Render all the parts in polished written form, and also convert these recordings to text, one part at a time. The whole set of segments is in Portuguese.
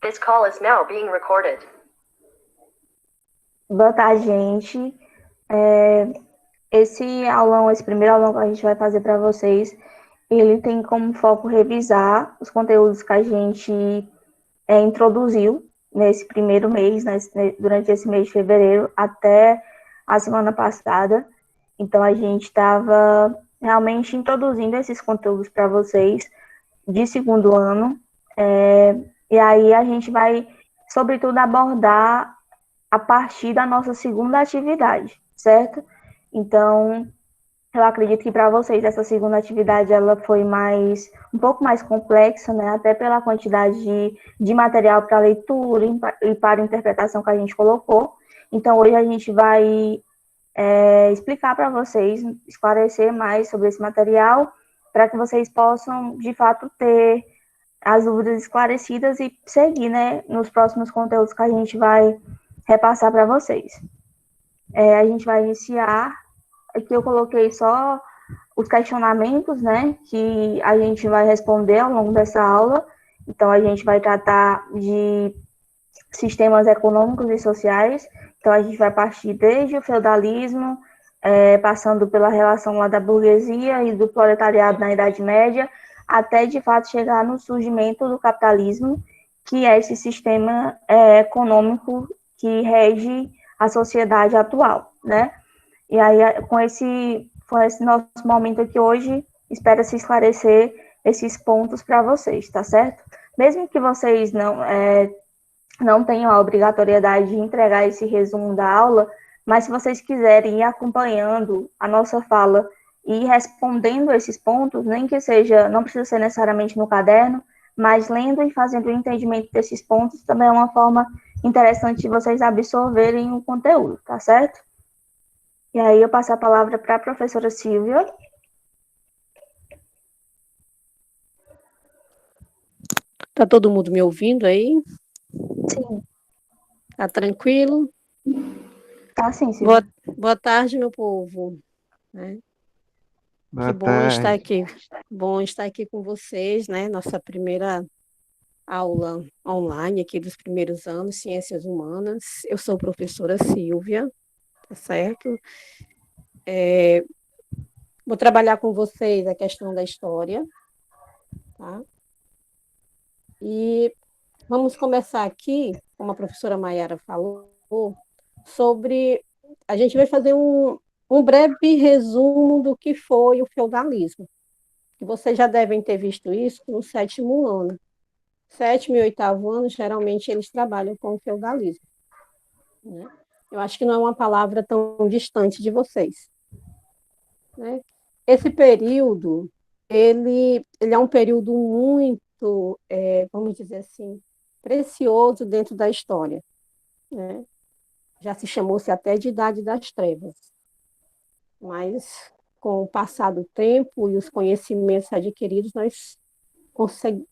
This call is now being recorded. Boa tarde, gente. Esse primeiro aulão que a gente vai fazer para vocês, ele tem como foco revisar os conteúdos que a gente introduziu nesse primeiro mês, durante esse mês de fevereiro até a semana passada. Então, a gente estava realmente introduzindo esses conteúdos para vocês de segundo ano. E aí a gente vai, sobretudo, abordar a partir da nossa segunda atividade, certo? Então, eu acredito que para vocês essa segunda atividade ela foi um pouco mais complexa, né? Até pela quantidade de material para leitura e para interpretação que a gente colocou. Então, hoje a gente vai explicar para vocês, esclarecer mais sobre esse material, para que vocês possam, de fato, ter as dúvidas esclarecidas e seguir, né, nos próximos conteúdos que a gente vai repassar para vocês. A gente vai iniciar, aqui eu coloquei só os questionamentos, né, que a gente vai responder ao longo dessa aula. Então, a gente vai tratar de sistemas econômicos e sociais. Então, a gente vai partir desde o feudalismo, passando pela relação lá da burguesia e do proletariado na Idade Média, até, de fato, chegar no surgimento do capitalismo, que é esse sistema econômico que rege a sociedade atual, né? E aí, com esse nosso momento aqui hoje, espera-se esclarecer esses pontos para vocês, tá certo? Mesmo que vocês não tenham a obrigatoriedade de entregar esse resumo da aula, mas se vocês quiserem ir acompanhando a nossa fala e respondendo esses pontos, nem que seja, não precisa ser necessariamente no caderno, mas lendo e fazendo o entendimento desses pontos também é uma forma interessante de vocês absorverem o conteúdo, tá certo? E aí eu passo a palavra para a professora Silvia. Tá todo mundo me ouvindo aí? Sim. Tá tranquilo? Tá sim, Silvia. Boa tarde, meu povo. Né? Boa Que bom tarde. estar aqui. Bom estar aqui com vocês, né? Nossa primeira aula online aqui dos primeiros anos, Ciências Humanas. Eu sou a professora Silvia, tá certo? Vou trabalhar com vocês a questão da história, tá? E vamos começar aqui, como a professora Maiara falou, sobre... A gente vai fazer um breve resumo do que foi o feudalismo. Vocês já devem ter visto isso no sétimo ano. Sétimo e oitavo ano, geralmente, eles trabalham com o feudalismo. Né? Eu acho que não é uma palavra tão distante de vocês. Né? Esse período, ele é um período muito, vamos dizer assim, precioso dentro da história. Né? Já se chamou-se até de Idade das Trevas. Mas, com o passar do tempo e os conhecimentos adquiridos, nós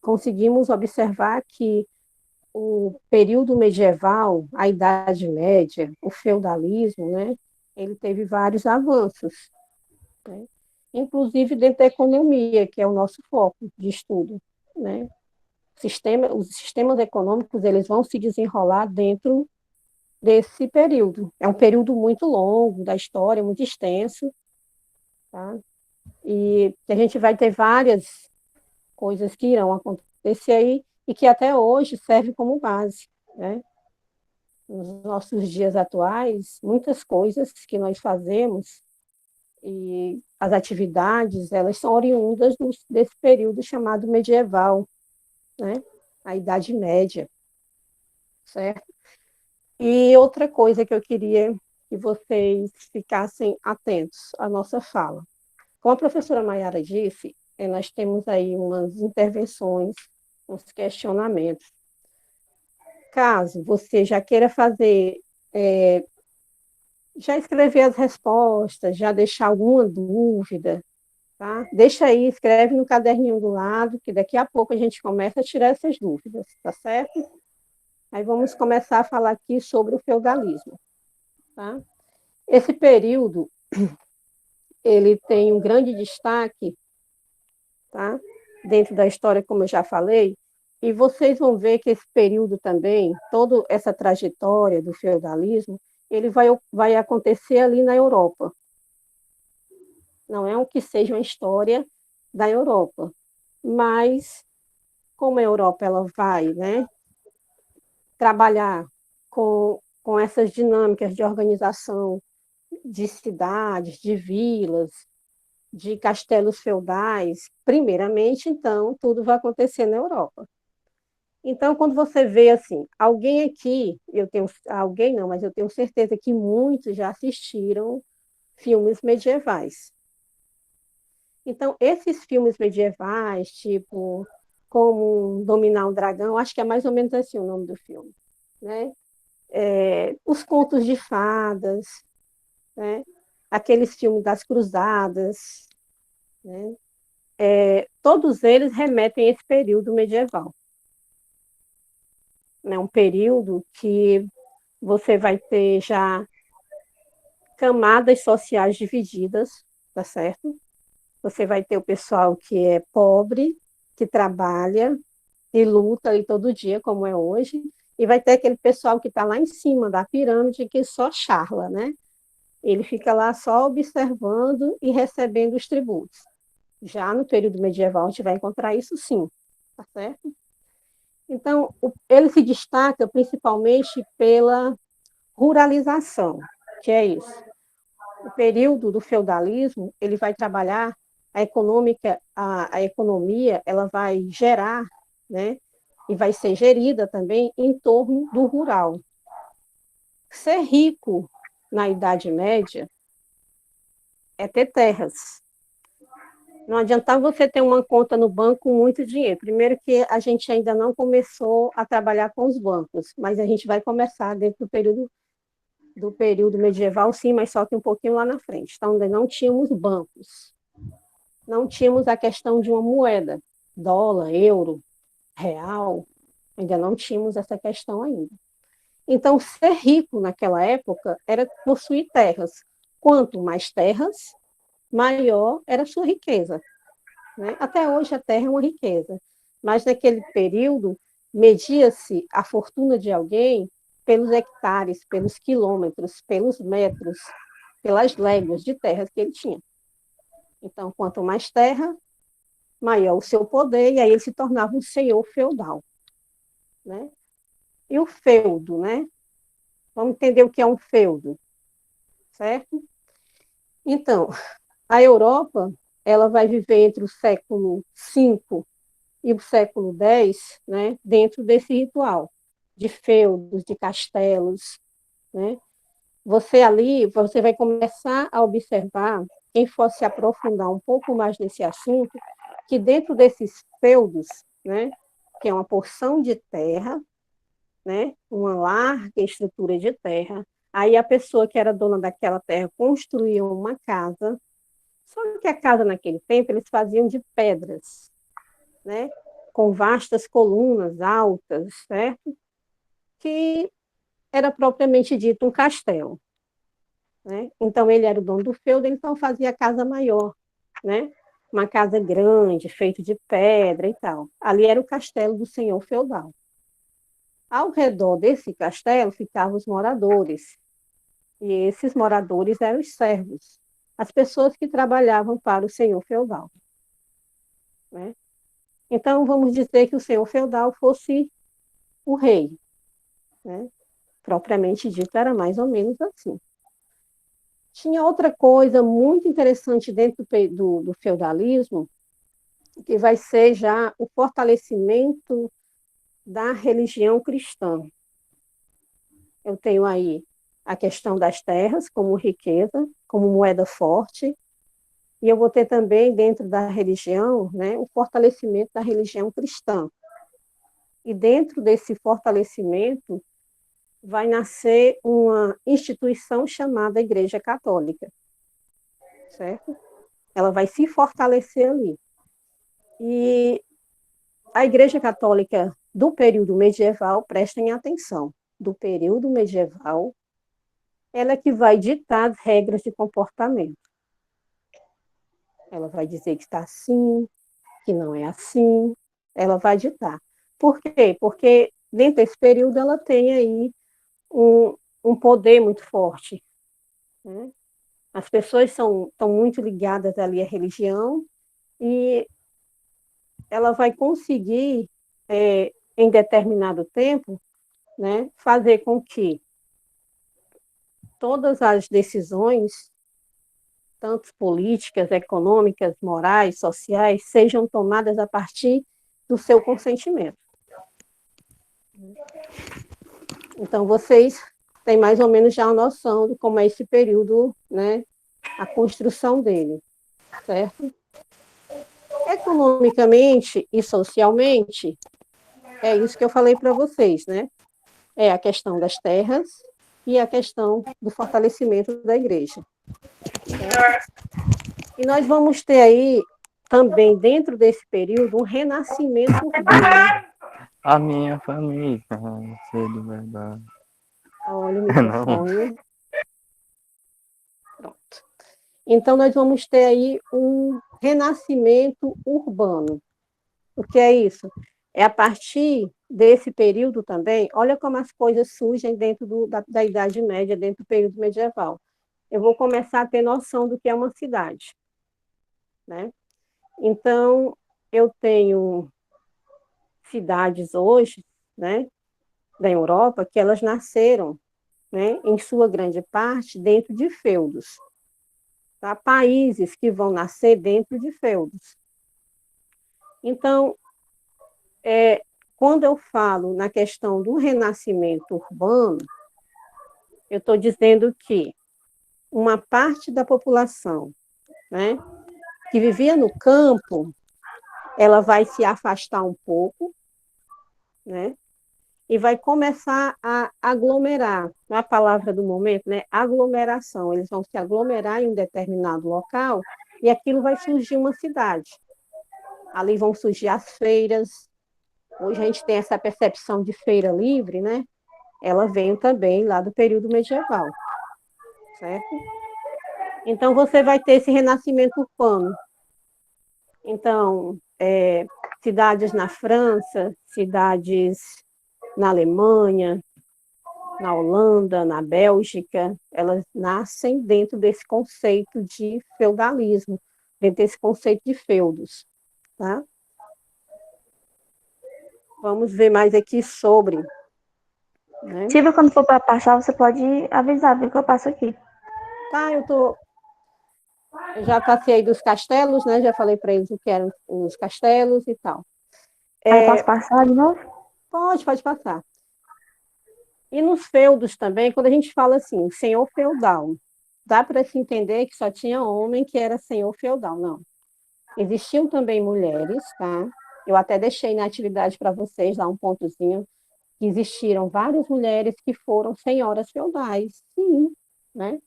conseguimos observar que o período medieval, a Idade Média, o feudalismo, né, ele teve vários avanços, né, inclusive dentro da economia, que é o nosso foco de estudo. Né. Os sistemas econômicos eles vão se desenrolar dentro desse período. É um período muito longo da história, muito extenso, tá? E a gente vai ter várias coisas que irão acontecer aí e que até hoje serve como base, né? Nos nossos dias atuais, muitas coisas que nós fazemos e as atividades, elas são oriundas desse período chamado medieval, né? A Idade Média, certo? E outra coisa que eu queria que vocês ficassem atentos à nossa fala. Como a professora Maiara disse, nós temos aí umas intervenções, uns questionamentos. Caso você já queira fazer, já escrever as respostas, já deixar alguma dúvida, tá? Deixa aí, escreve no caderninho do lado, que daqui a pouco a gente começa a tirar essas dúvidas, tá certo? Aí vamos começar a falar aqui sobre o feudalismo, tá? Esse período, ele tem um grande destaque, tá? Dentro da história, como eu já falei, E vocês vão ver que esse período também, toda essa trajetória do feudalismo, ele vai acontecer ali na Europa. Não é um que seja uma história da Europa, mas como a Europa ela vai, né, trabalhar com essas dinâmicas de organização de cidades, de vilas, de castelos feudais, primeiramente, então, tudo vai acontecer na Europa. Então, quando você vê assim, alguém aqui, eu tenho alguém não, mas eu tenho certeza que muitos já assistiram filmes medievais. Então, esses filmes medievais, tipo Como Dominar um Dragão, acho que é mais ou menos assim o nome do filme, né? Os contos de fadas, né? Aqueles filmes das cruzadas, né? Todos eles remetem a esse período medieval, né? Um período que você vai ter já camadas sociais divididas, tá certo? Você vai ter o pessoal que é pobre, que trabalha e luta ali todo dia, como é hoje, e vai ter aquele pessoal que está lá em cima da pirâmide que só charla, né? Ele fica lá só observando e recebendo os tributos. Já no período medieval, a gente vai encontrar isso sim, tá certo? Então, ele se destaca principalmente pela ruralização, que é isso. O período do feudalismo, ele vai trabalhar a economia, ela vai gerar, né, e vai ser gerida também em torno do rural. Ser rico na Idade Média é ter terras. Não adiantava você ter uma conta no banco com muito dinheiro. Primeiro que a gente ainda não começou a trabalhar com os bancos, mas a gente vai começar dentro do período medieval, sim, mas só que um pouquinho lá na frente. Então, ainda não tínhamos bancos. Não tínhamos a questão de uma moeda, dólar, euro, real, ainda não tínhamos essa questão ainda. Então, ser rico naquela época era possuir terras. Quanto mais terras, maior era a sua riqueza, né? Até hoje a terra é uma riqueza, mas naquele período media-se a fortuna de alguém pelos hectares, pelos quilômetros, pelos metros, pelas léguas de terras que ele tinha. Então, quanto mais terra, maior o seu poder, e aí ele se tornava um senhor feudal, né? E o feudo, né? Vamos entender o que é um feudo, certo? Então, a Europa, ela vai viver entre o século V e o século X, né, dentro desse ritual de feudos, de castelos, né? Você vai começar a observar, quem for se aprofundar um pouco mais nesse assunto, que dentro desses feudos, né, que é uma porção de terra, né, uma larga estrutura de terra, aí a pessoa que era dona daquela terra construía uma casa, só que a casa naquele tempo eles faziam de pedras, né, com vastas colunas altas, certo? Que era propriamente dito um castelo, né? Então ele era o dono do feudo, então fazia a casa maior, né? Uma casa grande, feita de pedra e tal. Ali era o castelo do senhor feudal. Ao redor desse castelo ficavam os moradores, e esses moradores eram os servos, as pessoas que trabalhavam para o senhor feudal, né? Então, vamos dizer que o senhor feudal fosse o rei, né? Propriamente dito, era mais ou menos assim. Tinha outra coisa muito interessante dentro do feudalismo, que vai ser já o fortalecimento da religião cristã. Eu tenho aí a questão das terras como riqueza, como moeda forte, e eu vou ter também, dentro da religião, né, o fortalecimento da religião cristã. E dentro desse fortalecimento vai nascer uma instituição chamada Igreja Católica, certo? Ela vai se fortalecer ali. E a Igreja Católica do período medieval, prestem atenção, do período medieval, ela é que vai ditar as regras de comportamento. Ela vai dizer que está assim, que não é assim, ela vai ditar. Por quê? Porque dentro desse período ela tem aí um poder muito forte, né? As pessoas estão muito ligadas ali à religião e ela vai conseguir, em determinado tempo, né, fazer com que todas as decisões, tanto políticas, econômicas, morais, sociais, sejam tomadas a partir do seu consentimento. Então, vocês têm mais ou menos já a noção de como é esse período, né, a construção dele, certo? Economicamente e socialmente, é isso que eu falei para vocês, né? É a questão das terras e a questão do fortalecimento da igreja. Certo? E nós vamos ter aí, também dentro desse período, um renascimento urbano. A minha família, ser de verdade. Olha o Não. microfone. Pronto. Então, nós vamos ter aí um renascimento urbano. O que é isso? É a partir desse período também, olha como as coisas surgem dentro da Idade Média, dentro do período medieval. Eu vou começar a ter noção do que é uma cidade, né? Então, eu tenho cidades hoje, né, da Europa, que elas nasceram, né, em sua grande parte, dentro de feudos. Tá? Países que vão nascer dentro de feudos. Então, quando eu falo na questão do renascimento urbano, eu estou dizendo que uma parte da população, né, que vivia no campo, ela vai se afastar um pouco, né, e vai começar a aglomerar. A palavra do momento, né, aglomeração. Eles vão se aglomerar em um determinado local e aquilo vai surgir uma cidade. Ali vão surgir as feiras. Hoje a gente tem essa percepção de feira livre, né? Ela veio também lá do período medieval, certo? Então, você vai ter esse renascimento urbano. Então, cidades na França, cidades na Alemanha, na Holanda, na Bélgica, elas nascem dentro desse conceito de feudalismo, dentro desse conceito de feudos, tá? Vamos ver mais aqui sobre, né? Silvia, quando for para passar, você pode avisar, viu, que eu passo aqui. Tá, eu já passei dos castelos, né? Já falei para eles o que eram os castelos e tal. Aí posso passar de novo? Pode passar. E nos feudos também, quando a gente fala assim, senhor feudal, dá para se entender que só tinha homem que era senhor feudal, não. Existiam também mulheres, tá? Eu até deixei na atividade para vocês lá um pontozinho, que existiram várias mulheres que foram senhoras feudais, sim, né?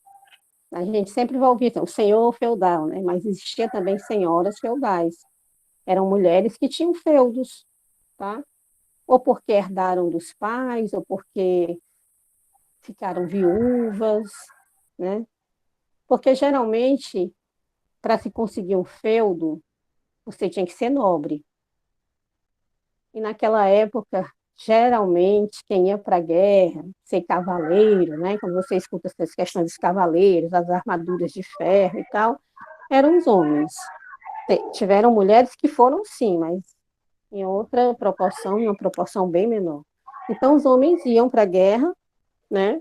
A gente sempre vai ouvir então, senhor feudal, né? Mas existia também senhoras feudais. Eram mulheres que tinham feudos, tá? Ou porque herdaram dos pais, ou porque ficaram viúvas, né? Porque geralmente, para se conseguir um feudo, você tinha que ser nobre. E naquela época, geralmente, quem ia para a guerra, ser cavaleiro, né? Quando você escuta essas questões dos cavaleiros, as armaduras de ferro e tal, eram os homens. Tiveram mulheres que foram sim, mas em outra proporção, em uma proporção bem menor. Então, os homens iam para a guerra, né?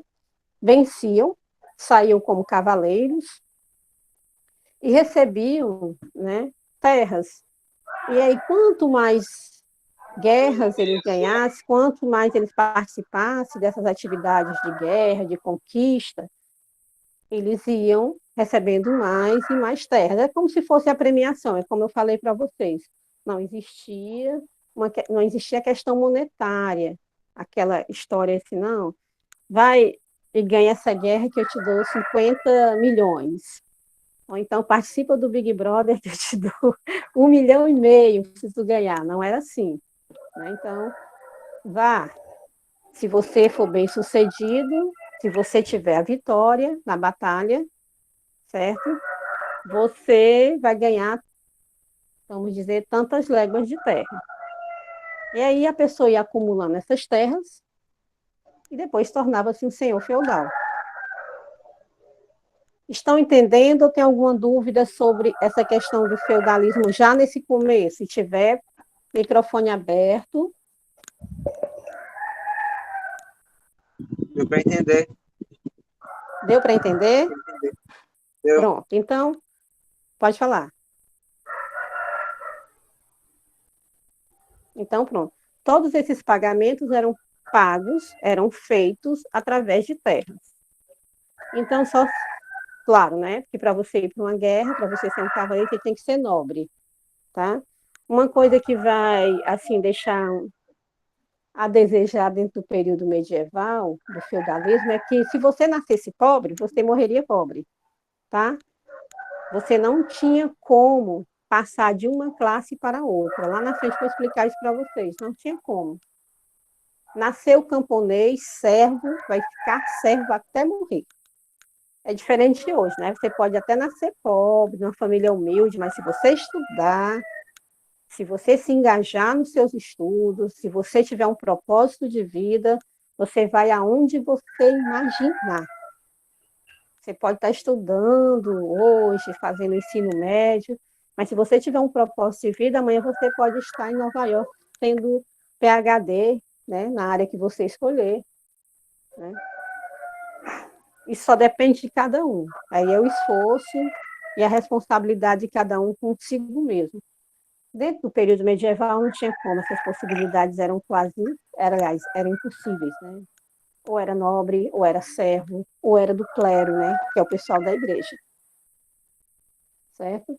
Venciam, saíam como cavaleiros e recebiam, né, terras. E aí, quanto mais guerras eles ganhassem, quanto mais eles participassem dessas atividades de guerra, de conquista, eles iam recebendo mais e mais terras. É como se fosse a premiação, é como eu falei para vocês. Não existia a questão monetária, aquela história assim, não, vai e ganha essa guerra que eu te dou 50 milhões. Ou então participa do Big Brother que eu te dou 1,5 milhão se tu ganhar. Não era assim, né? Então, vá. Se você for bem sucedido, se você tiver a vitória na batalha, certo? Você vai ganhar, vamos dizer, tantas léguas de terra. E aí a pessoa ia acumulando essas terras e depois tornava-se um senhor feudal. Estão entendendo ou tem alguma dúvida sobre essa questão do feudalismo já nesse começo? Se tiver microfone aberto. Deu para entender? Deu para entender? Deu. Pronto, então, pode falar. Então, pronto. Todos esses pagamentos eram pagos, eram feitos através de terras. Então, só, claro, né? Que para você ir para uma guerra, para você ser um cavaleiro, você tem que ser nobre, tá? Uma coisa que vai, assim, deixar a desejar dentro do período medieval, do feudalismo, é que se você nascesse pobre, você morreria pobre, tá? Você não tinha como passar de uma classe para outra. Lá na frente eu vou explicar isso para vocês. Não tinha como. Nasceu camponês, servo, vai ficar servo até morrer. É diferente de hoje, né? Você pode até nascer pobre, numa família humilde, mas se você estudar, se você se engajar nos seus estudos, se você tiver um propósito de vida, você vai aonde você imaginar. Você pode estar estudando hoje, fazendo ensino médio, mas se você tiver um propósito de vida, amanhã você pode estar em Nova York tendo PhD, né, na área que você escolher. Né? Isso só depende de cada um. Aí é o esforço e a responsabilidade de cada um consigo mesmo. Dentro do período medieval não tinha como, essas possibilidades eram eram impossíveis, né? Ou era nobre, ou era servo, ou era do clero, né? Que é o pessoal da igreja. Certo?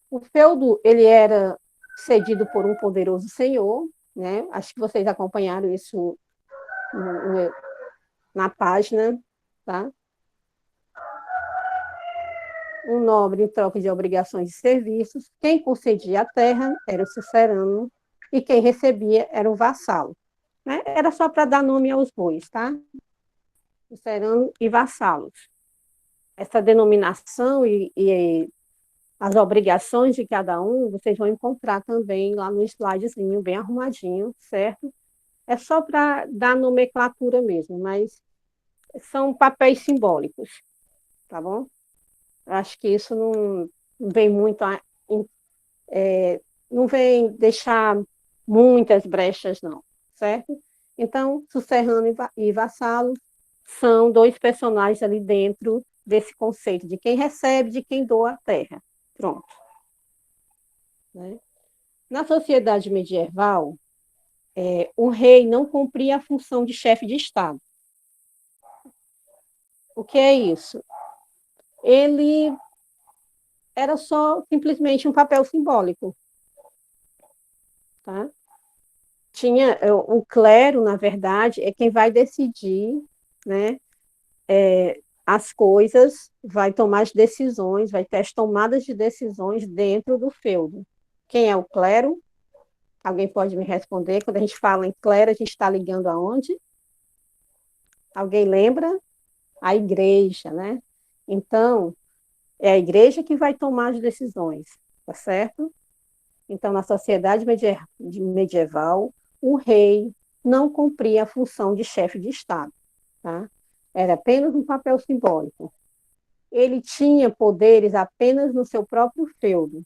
O feudo, ele era cedido por um poderoso senhor, né? Acho que vocês acompanharam isso na página, tá? Um nobre em troca de obrigações e serviços. Quem concedia a terra era o sucerano e quem recebia era o vassalo. Né? Era só para dar nome aos bois, tá? Sucerano e vassalos. Essa denominação e as obrigações de cada um, vocês vão encontrar também lá no slidezinho, bem arrumadinho, certo? É só para dar nomenclatura mesmo, mas são papéis simbólicos, tá bom? Acho que isso não vem muito, não vem deixar muitas brechas, não, certo? Então, sucerrano e vassalo são dois personagens ali dentro desse conceito de quem recebe, de quem doa a terra. Pronto. Né? Na sociedade medieval, o rei não cumpria a função de chefe de Estado. O que é isso? Ele era só simplesmente um papel simbólico. Tá? Tinha o clero, na verdade, é quem vai decidir, né, as coisas, vai tomar as decisões, vai ter as tomadas de decisões dentro do feudo. Quem é o clero? Alguém pode me responder? Quando a gente fala em clero, a gente está ligando aonde? Alguém lembra? A igreja, né? Então, é a igreja que vai tomar as decisões, tá certo? Então, na sociedade medieval, o rei não cumpria a função de chefe de Estado, tá? Era apenas um papel simbólico. Ele tinha poderes apenas no seu próprio feudo.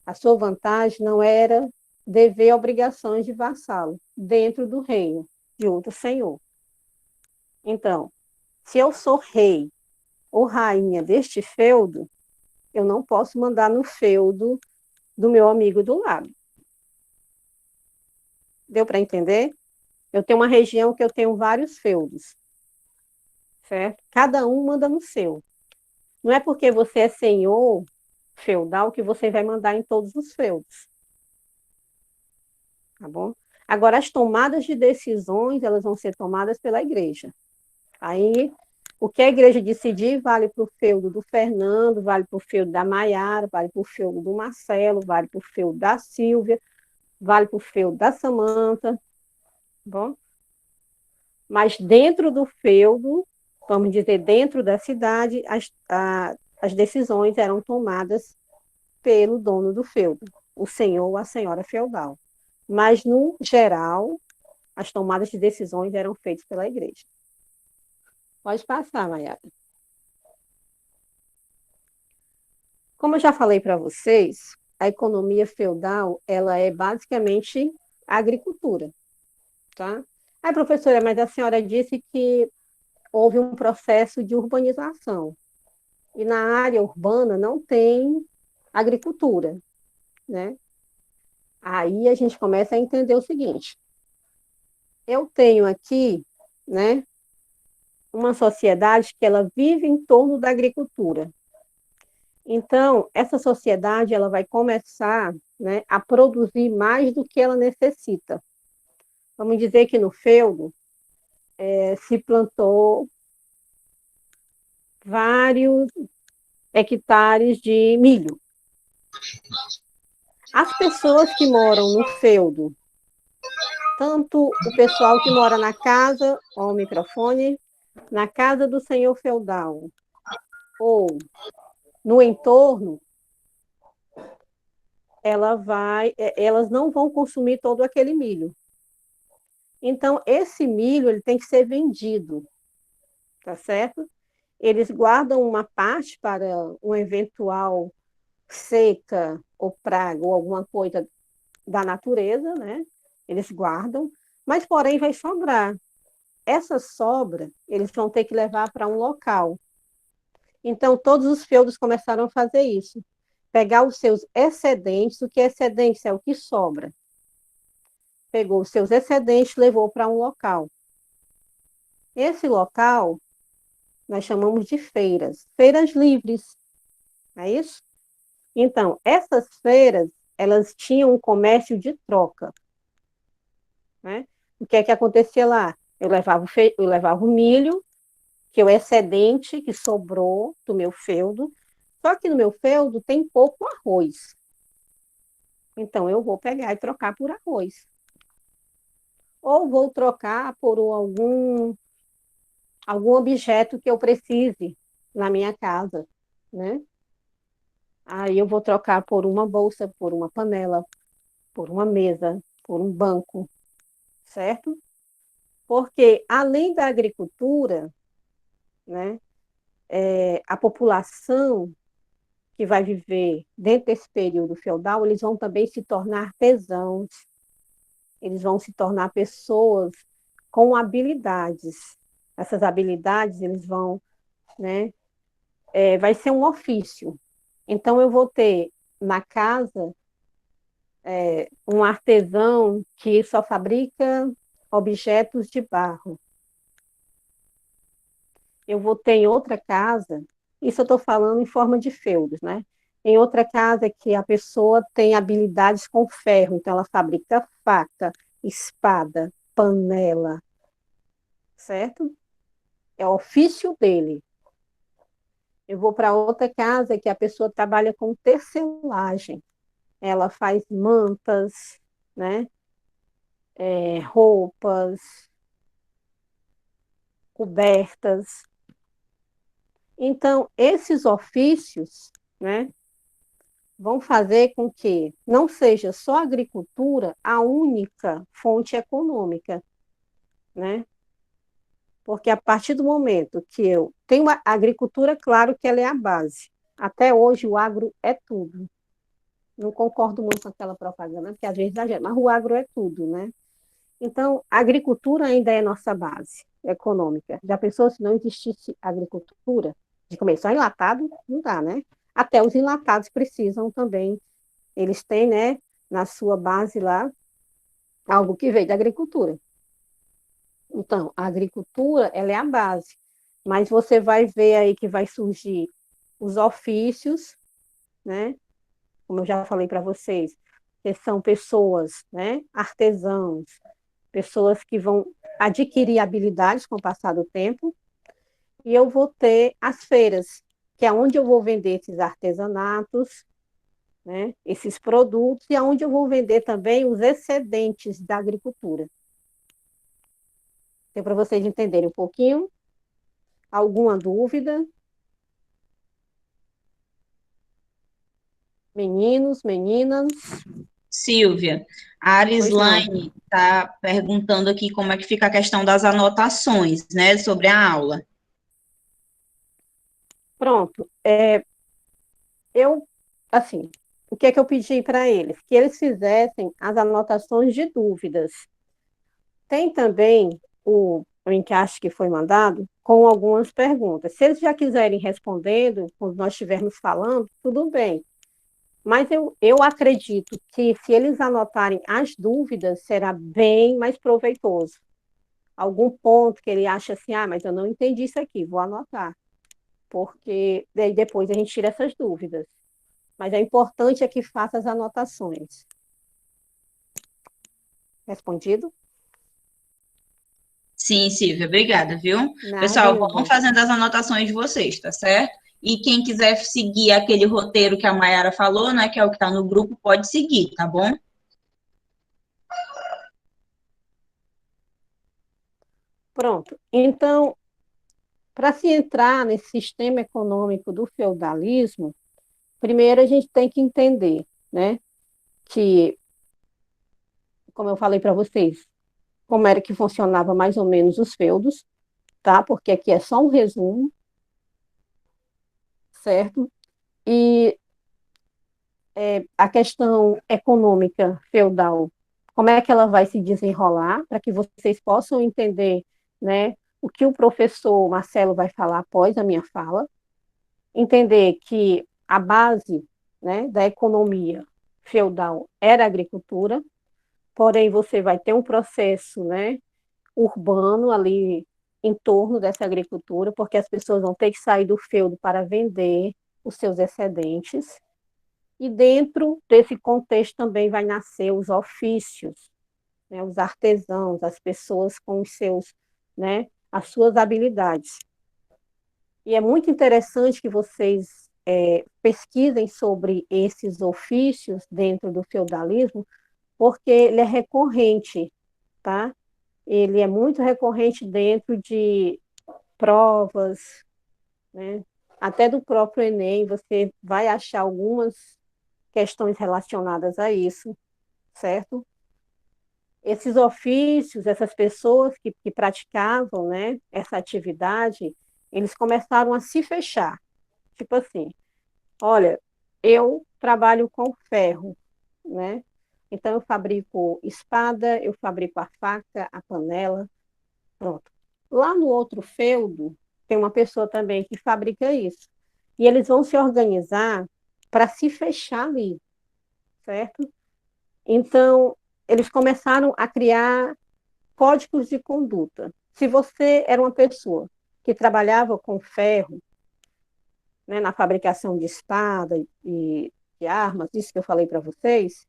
A sua vantagem não era dever obrigações de vassalo dentro do reino de outro senhor. Então, se eu sou rei ou rainha deste feudo, eu não posso mandar no feudo do meu amigo do lado. Deu para entender? Eu tenho uma região que eu tenho vários feudos, certo? Cada um manda no seu. Não é porque você é senhor feudal que você vai mandar em todos os feudos. Tá bom? Agora, as tomadas de decisões, elas vão ser tomadas pela igreja. Aí, o que a igreja decidir vale para o feudo do Fernando, vale para o feudo da Maiara, vale para o feudo do Marcelo, vale para o feudo da Silvia, vale para o feudo da Samanta, tá bom? Mas dentro do feudo, vamos dizer, dentro da cidade, as decisões eram tomadas pelo dono do feudo, o senhor ou a senhora feudal. mas, no geral, as tomadas de decisões eram feitas pela igreja. Pode passar, Mayara. Como eu já falei para vocês, a economia feudal, ela é basicamente a agricultura, tá? Aí, professora, mas a senhora disse que houve um processo de urbanização, e na área urbana não tem agricultura, né? Aí a gente começa a entender o seguinte: eu tenho aqui, né, uma sociedade que ela vive em torno da agricultura. Então, essa sociedade ela vai começar, né, a produzir mais do que ela necessita. Vamos dizer que no feudo se plantou vários hectares de milho. As pessoas que moram no feudo, tanto o pessoal que mora na casa, ó, o microfone, na casa do senhor feudal, ou no entorno, elas não vão consumir todo aquele milho. Então, esse milho ele tem que ser vendido, tá certo? Eles guardam uma parte para uma eventual seca ou praga ou alguma coisa da natureza, né? Eles guardam, mas porém vai sobrar. Essa sobra, eles vão ter que levar para um local. Então, todos os feudos começaram a fazer isso. Pegar os seus excedentes, o que é excedente é o que sobra. Pegou os seus excedentes, levou para um local. Esse local, nós chamamos de feiras. Feiras livres, não é isso? Então, essas feiras, elas tinham um comércio de troca, né? O que é que acontecia lá? Eu levava o milho, que é o excedente que sobrou do meu feudo, só que no meu feudo tem pouco arroz. Então, eu vou pegar e trocar por arroz. Ou vou trocar por algum objeto que eu precise na minha casa, né? Aí eu vou trocar por uma bolsa, por uma panela, por uma mesa, por um banco, certo? Porque além da agricultura, né, a população que vai viver dentro desse período feudal, eles vão também se tornar artesãos, eles vão se tornar pessoas com habilidades. Essas habilidades, eles vão, né, vai ser um ofício. Então, eu vou ter na casa um artesão que só fabrica objetos de barro. Eu vou ter em outra casa, isso eu estou falando em forma de feudos, né? Em outra casa que a pessoa tem habilidades com ferro, então ela fabrica faca, espada, panela, certo? É o ofício dele. Eu vou para outra casa que a pessoa trabalha com tecelagem. Ela faz mantas, né? Roupas, cobertas. Então, esses ofícios, né, vão fazer com que não seja só a agricultura a única fonte econômica, né? Porque a partir do momento que eu tenho a agricultura, claro que ela é a base. Até hoje o agro é tudo. Não concordo muito com aquela propaganda, porque às vezes exagera, mas o agro é tudo, né? Então, a agricultura ainda é nossa base econômica. Já pensou se não existisse agricultura? De comer só enlatado, não dá, né? Até os enlatados precisam também. Eles têm, né, na sua base lá, algo que veio da agricultura. Então, a agricultura, ela é a base. Mas você vai ver aí que vai surgir os ofícios, né? Como eu já falei para vocês, que são pessoas, né, artesãos, pessoas que vão adquirir habilidades com o passar do tempo, e eu vou ter as feiras, que é onde eu vou vender esses artesanatos, né, esses produtos, e aonde eu vou vender também os excedentes da agricultura. Então, para vocês entenderem um pouquinho, alguma dúvida? Meninos, meninas? Silvia, a Pois não. Arislaine está perguntando aqui como é que fica a questão das anotações, né, sobre a aula. Pronto. Eu, assim, o que é que eu pedi para eles? Que eles fizessem as anotações de dúvidas. Tem também o encaixe que foi mandado com algumas perguntas. Se eles já quiserem respondendo, quando nós estivermos falando, tudo bem. Mas eu acredito que se eles anotarem as dúvidas, será bem mais proveitoso. Algum ponto que ele acha assim, mas eu não entendi isso aqui, vou anotar. Porque daí depois a gente tira essas dúvidas. Mas é importante é que faça as anotações. Respondido? Sim, Silvia, obrigada, viu? Nada, Pessoal, vão Nilda. fazendo as anotações de vocês, tá certo? E quem quiser seguir aquele roteiro que a Mayara falou, né, que é o que está no grupo, pode seguir, tá bom? Pronto. Então, para se entrar nesse sistema econômico do feudalismo, primeiro a gente tem que entender, né, que, como eu falei para vocês, como era que funcionava mais ou menos os feudos, tá? Porque aqui é só um resumo, certo? E a questão econômica feudal, como é que ela vai se desenrolar, para que vocês possam entender, né, o que o professor Marcelo vai falar após a minha fala, entender que a base, né, da economia feudal era a agricultura, porém você vai ter um processo, né, urbano ali em torno dessa agricultura, porque as pessoas vão ter que sair do feudo para vender os seus excedentes. E dentro desse contexto também vai nascer os ofícios, né, os artesãos, as pessoas com os seus, né, as suas habilidades. E é muito interessante que vocês pesquisem sobre esses ofícios dentro do feudalismo, porque ele é recorrente, tá? Ele é muito recorrente dentro de provas, né? Até do próprio Enem, você vai achar algumas questões relacionadas a isso, certo? Esses ofícios, essas pessoas que praticavam, né, essa atividade, eles começaram a se fechar. Tipo assim, olha, eu trabalho com ferro, né? Então eu fabrico espada, eu fabrico a faca, a panela, pronto. Lá no outro feudo, tem uma pessoa também que fabrica isso. E eles vão se organizar para se fechar ali, certo? Então, eles começaram a criar códigos de conduta. Se você era uma pessoa que trabalhava com ferro, né, na fabricação de espada e de armas, isso que eu falei para vocês,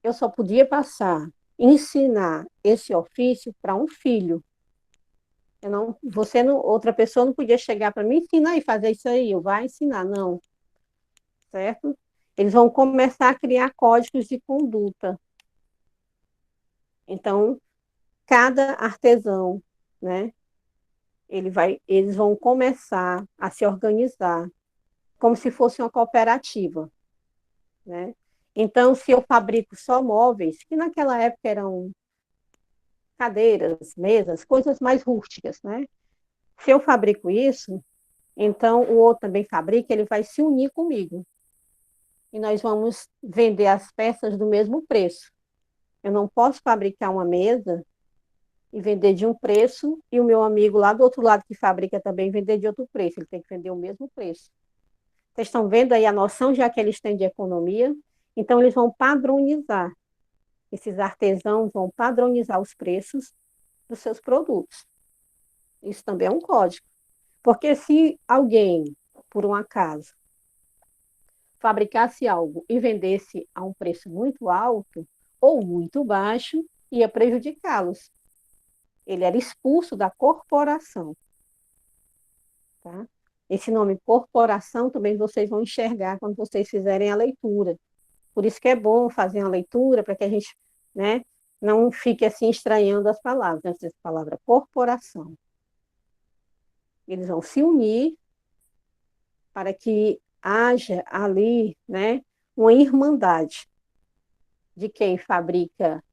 eu só podia passar, ensinar esse ofício para um filho. Eu não, você não, outra pessoa não podia chegar para mim e ensinar e fazer isso aí, eu vai ensinar, não, certo? Eles vão começar a criar códigos de conduta. Então, cada artesão, né, eles vão começar a se organizar como se fosse uma cooperativa, né? Então, se eu fabrico só móveis, que naquela época eram cadeiras, mesas, coisas mais rústicas, né? Se eu fabrico isso, então o outro também fabrica, ele vai se unir comigo. E nós vamos vender as peças do mesmo preço. Eu não posso fabricar uma mesa e vender de um preço e o meu amigo lá do outro lado que fabrica também vender de outro preço. Ele tem que vender o mesmo preço. Vocês estão vendo aí a noção já que eles têm de economia? Então, eles vão padronizar. Esses artesãos vão padronizar os preços dos seus produtos. Isso também é um código. Porque se alguém, por um acaso, fabricasse algo e vendesse a um preço muito alto ou muito baixo, ia prejudicá-los. Ele era expulso da corporação. Tá? Esse nome corporação também vocês vão enxergar quando vocês fizerem a leitura. Por isso que é bom fazer uma leitura para que a gente, né, não fique assim estranhando as palavras. Né? Essa palavra corporação. Eles vão se unir para que haja ali, né, uma irmandade. de quem fabrica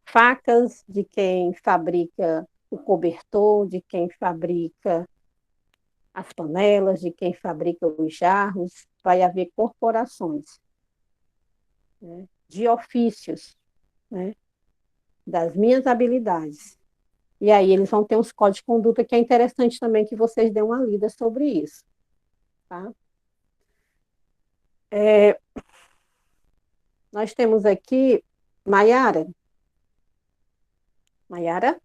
facas, de quem fabrica o cobertor, de quem fabrica as panelas, de quem fabrica os jarros. Vai haver corporações, né, de ofícios, né, das minhas habilidades. E aí eles vão ter uns códigos de conduta que é interessante também que vocês dêem uma lida sobre isso. Tá? Nós temos aqui Maiara. Maiara?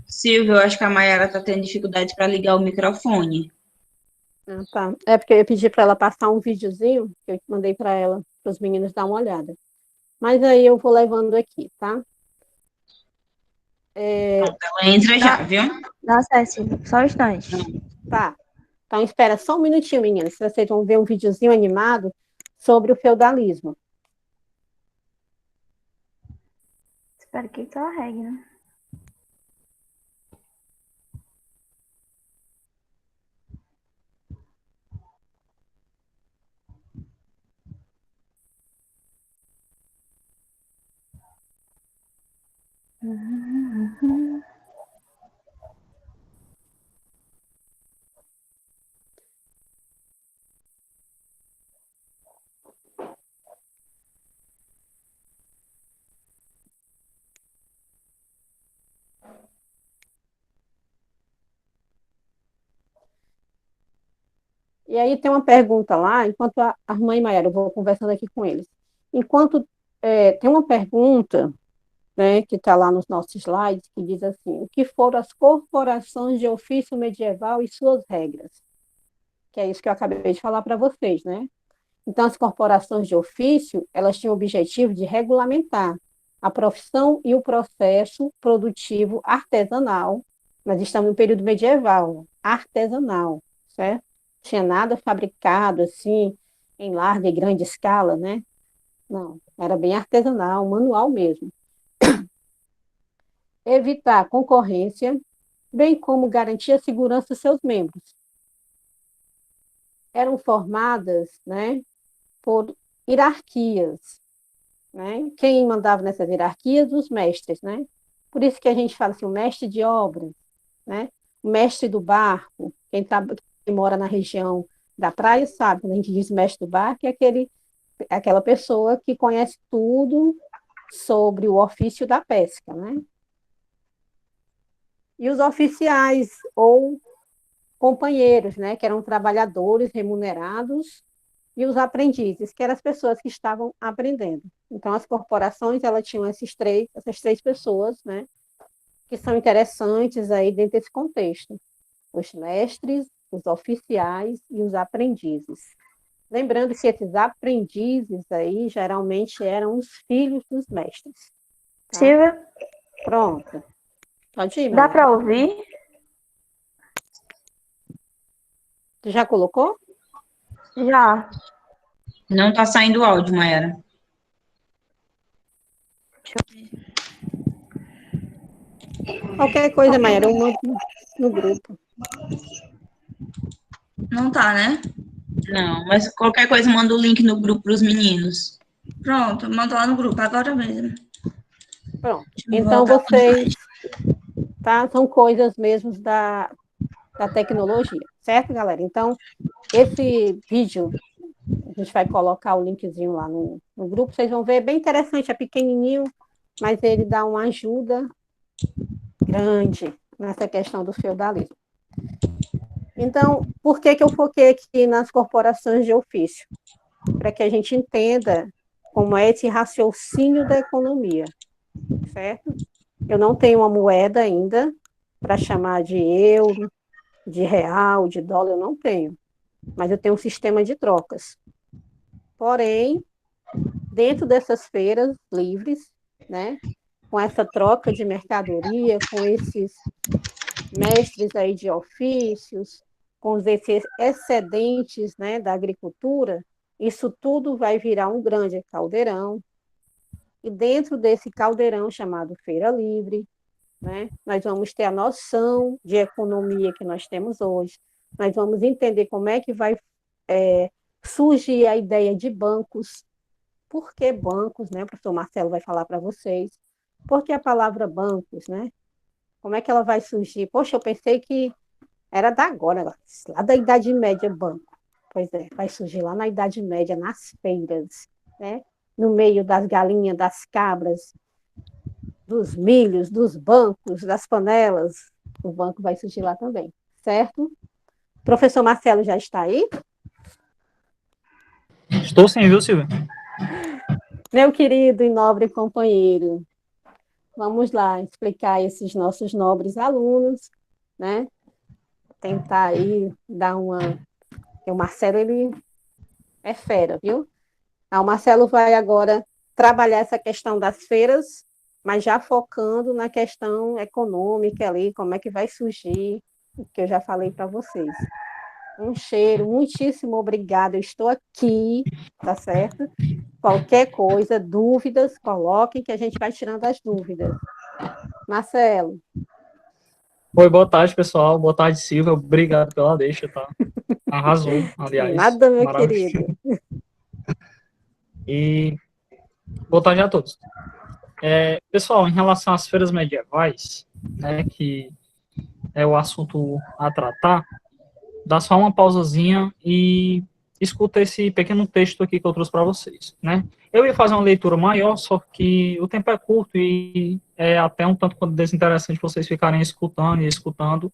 Silvio, eu acho que a Mayara está tendo dificuldade para ligar o microfone. Ah, tá. É porque eu pedi para ela passar um videozinho que eu mandei para ela, para os meninos dar uma olhada. Mas aí eu vou levando aqui, tá? Pronto, ela entra já, viu? Dá certo, só um instante. Tá. Então espera só um minutinho, meninas. Vocês vão ver um videozinho animado sobre o feudalismo. Espero que carregue, né? E aí tem uma pergunta lá, enquanto a mãe Maiara, eu vou conversando aqui com eles. Enquanto tem uma pergunta, né, que está lá nos nossos slides, que diz assim: o que foram as corporações de ofício medieval e suas regras? Que é isso que eu acabei de falar para vocês, né? Então, as corporações de ofício, elas tinham o objetivo de regulamentar a profissão e o processo produtivo artesanal. Nós estamos no período medieval, artesanal, certo? Não tinha nada fabricado assim, em larga e grande escala, né? Não, era bem artesanal, manual mesmo. Evitar concorrência, bem como garantir a segurança dos seus membros. Eram formadas, né, por hierarquias, né? Quem mandava nessas hierarquias? Os mestres, né? Por isso que a gente fala assim, o mestre de obra, né? O mestre do barco, quem mora na região da praia sabe, quando a gente diz mestre do barco, é aquela pessoa que conhece tudo sobre o ofício da pesca, né? E os oficiais ou companheiros, né, que eram trabalhadores remunerados, e os aprendizes, que eram as pessoas que estavam aprendendo. Então, as corporações, elas tinham essas três pessoas, né, que são interessantes aí dentro desse contexto. Os mestres, os oficiais e os aprendizes. Lembrando que esses aprendizes aí, geralmente, eram os filhos dos mestres. Tá? Silvia, Pronto. Pode ir, dá Maria. para ouvir? Tu já colocou? Já. Não está saindo o áudio, Mayara. Deixa eu ver. Qualquer coisa, Maria, eu mando no grupo. Não tá, né? Não, mas qualquer coisa manda o link no grupo para os meninos. Pronto, manda lá no grupo, agora mesmo. Pronto. Deixa eu Então, voltar pro vocês, slide. tá? São coisas mesmo da tecnologia, certo, galera? Então, esse vídeo, a gente vai colocar o linkzinho lá no grupo, vocês vão ver, é bem interessante, é pequenininho, mas ele dá uma ajuda grande nessa questão do feudalismo. Então, por que eu foquei aqui nas corporações de ofício? Para que a gente entenda como é esse raciocínio da economia, certo? Eu não tenho uma moeda ainda para chamar de euro, de real, de dólar, eu não tenho. Mas eu tenho um sistema de trocas. Porém, dentro dessas feiras livres, né, com essa troca de mercadoria, com esses mestres aí de ofícios, com esses excedentes, né, da agricultura, isso tudo vai virar um grande caldeirão. E dentro desse caldeirão chamado Feira Livre, né, nós vamos ter a noção de economia que nós temos hoje, nós vamos entender como é que vai surgir a ideia de bancos. Por que bancos, né? O professor Marcelo vai falar para vocês. Por que a palavra bancos, né? Como é que ela vai surgir? Poxa, eu pensei que era da agora, lá da Idade Média, banco. Pois é, vai surgir lá na Idade Média, nas feiras, né? No meio das galinhas, das cabras, dos milhos, dos bancos, das panelas. O banco vai surgir lá também, certo? O professor Marcelo já está aí? Estou sim, viu, Silvia? Meu querido e nobre companheiro, vamos lá explicar a esses nossos nobres alunos, né? Tentar aí dar uma... Porque o Marcelo, ele é fera, viu? O Marcelo vai agora trabalhar essa questão das feiras, mas já focando na questão econômica ali, como é que vai surgir, o que eu já falei para vocês. Um cheiro, muitíssimo obrigada, eu estou aqui, tá certo? Qualquer coisa, dúvidas, coloquem que a gente vai tirando as dúvidas. Marcelo. Oi, boa tarde, pessoal. Boa tarde, Silvia. Obrigado pela deixa, tá? Arrasou, aliás. Nada, meu Maravilha. querido. E boa tarde a todos. Pessoal, em relação às feiras medievais, né, que é o assunto a tratar, dá só uma pausazinha e escuta esse pequeno texto aqui que eu trouxe para vocês, né? Eu ia fazer uma leitura maior, só que o tempo é curto e é até um tanto quanto desinteressante vocês ficarem escutando e escutando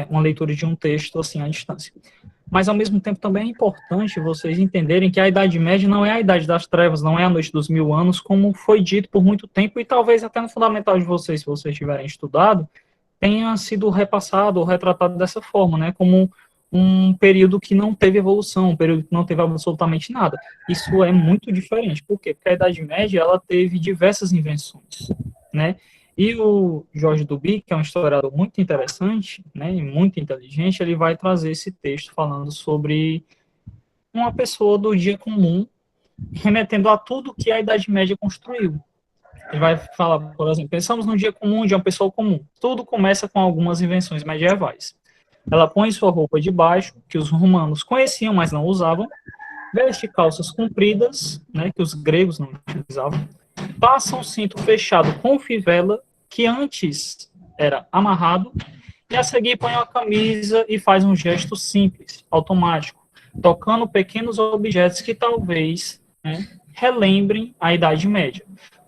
uma leitura de um texto assim à distância. Mas, ao mesmo tempo, também é importante vocês entenderem que a Idade Média não é a Idade das Trevas, não é a Noite dos Mil Anos, como foi dito por muito tempo, e talvez até no fundamental de vocês, se vocês tiverem estudado, tenha sido repassado ou retratado dessa forma, né, como um período que não teve evolução, um período que não teve absolutamente nada. Isso é muito diferente. Por quê? Porque a Idade Média, ela teve diversas invenções, né? E o Jorge Duby, que é um historiador muito interessante, né, e muito inteligente, ele vai trazer esse texto falando sobre uma pessoa do dia comum, remetendo a tudo que a Idade Média construiu. Ele vai falar, por exemplo, pensamos num dia comum de uma pessoa comum. Tudo começa com algumas invenções medievais. Ela põe sua roupa de baixo, que os romanos conheciam, mas não usavam, veste calças compridas, né, que os gregos não utilizavam, passa um cinto fechado com fivela, que antes era amarrado, e a seguir põe uma camisa e faz um gesto simples, automático, tocando pequenos objetos que talvez, né, relembrem a Idade Média.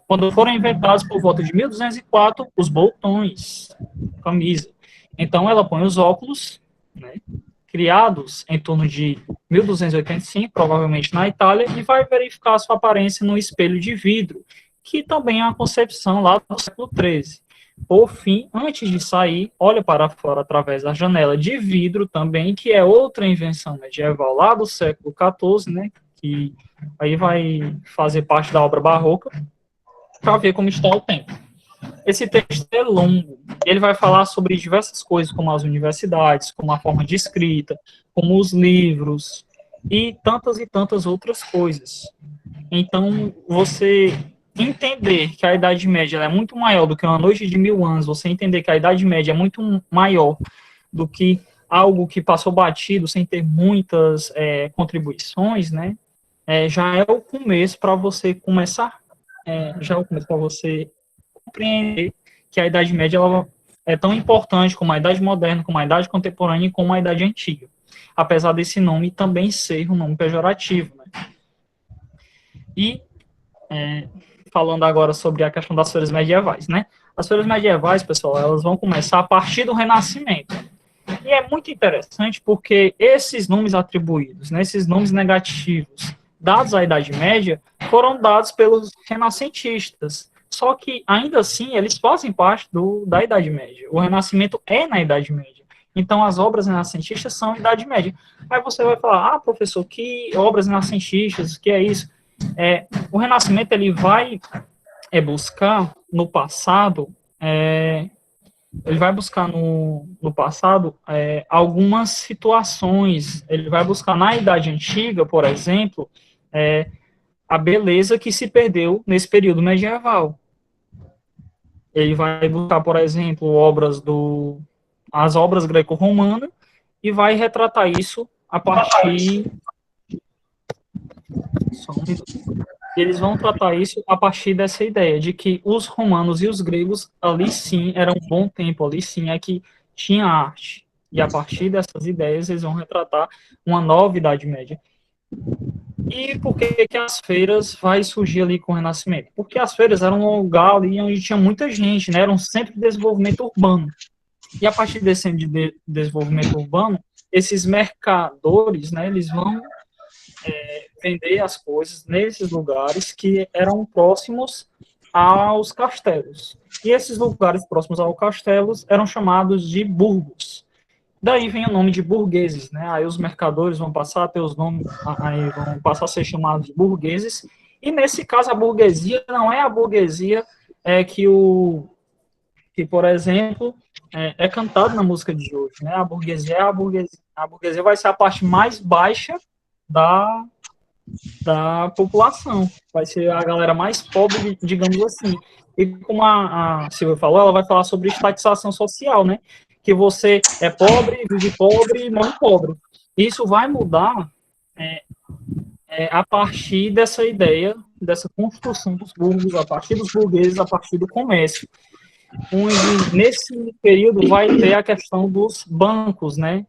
Quando foram inventados por volta de 1204, os botões, camisa. Então ela põe os óculos, né, criados em torno de 1285, provavelmente na Itália, e vai verificar sua aparência no espelho de vidro, que também é uma concepção lá do século XIII. Por fim, antes de sair, olha para fora através da janela de vidro também, que é outra invenção medieval lá do século XIV, né, que aí vai fazer parte da obra barroca, para ver como está o tempo. Esse texto é longo, ele vai falar sobre diversas coisas, como as universidades, como a forma de escrita, como os livros, e tantas outras coisas. Então, você entender que a Idade Média é muito maior do que uma noite de 1000 anos, você entender que a Idade Média é muito maior do que algo que passou batido sem ter muitas contribuições, né? Já é o começo para você começar, já é o começo para você compreender que a Idade Média ela é tão importante como a Idade Moderna, como a Idade Contemporânea e como a Idade Antiga. Apesar desse nome também ser um nome pejorativo, né? E falando agora sobre a questão das feiras medievais, né? As feiras medievais, pessoal, elas vão começar a partir do Renascimento. E é muito interessante porque esses nomes atribuídos, né, esses nomes negativos dados à Idade Média, foram dados pelos renascentistas. Só que, ainda assim, eles fazem parte da Idade Média. O Renascimento é na Idade Média. Então, as obras renascentistas são Idade Média. Aí você vai falar, professor, que obras renascentistas, que é isso? O Renascimento, ele vai buscar no passado, algumas situações. Ele vai buscar na Idade Antiga, por exemplo, a beleza que se perdeu nesse período medieval. Ele vai buscar, por exemplo, as obras greco-romanas e vai retratar isso a partir... Só um minuto. Eles vão tratar isso a partir dessa ideia de que os romanos e os gregos ali sim era um bom tempo, ali sim é que tinha arte. E a partir dessas ideias eles vão retratar uma nova Idade Média. E por que as feiras vai surgir ali com o Renascimento? Porque as feiras eram um lugar ali onde tinha muita gente, né? Era um centro de desenvolvimento urbano. E a partir desse centro de desenvolvimento urbano, esses mercadores, né, eles vão vender as coisas nesses lugares que eram próximos aos castelos. E esses lugares próximos aos castelos eram chamados de burgos. Daí vem o nome de burgueses, né? Aí os mercadores vão passar a ter os nomes, aí vão passar a ser chamados de burgueses. E nesse caso a burguesia não é a burguesia que por exemplo, é cantado na música de hoje, né? A burguesia vai ser a parte mais baixa da população, vai ser a galera mais pobre, digamos assim. E como a Silvia falou, ela vai falar sobre estatização social, né? Que você é pobre, vive pobre e morre pobre. Isso vai mudar a partir dessa ideia, dessa construção dos burgos, a partir dos burgueses, a partir do comércio. Onde, nesse período, vai ter a questão dos bancos, né?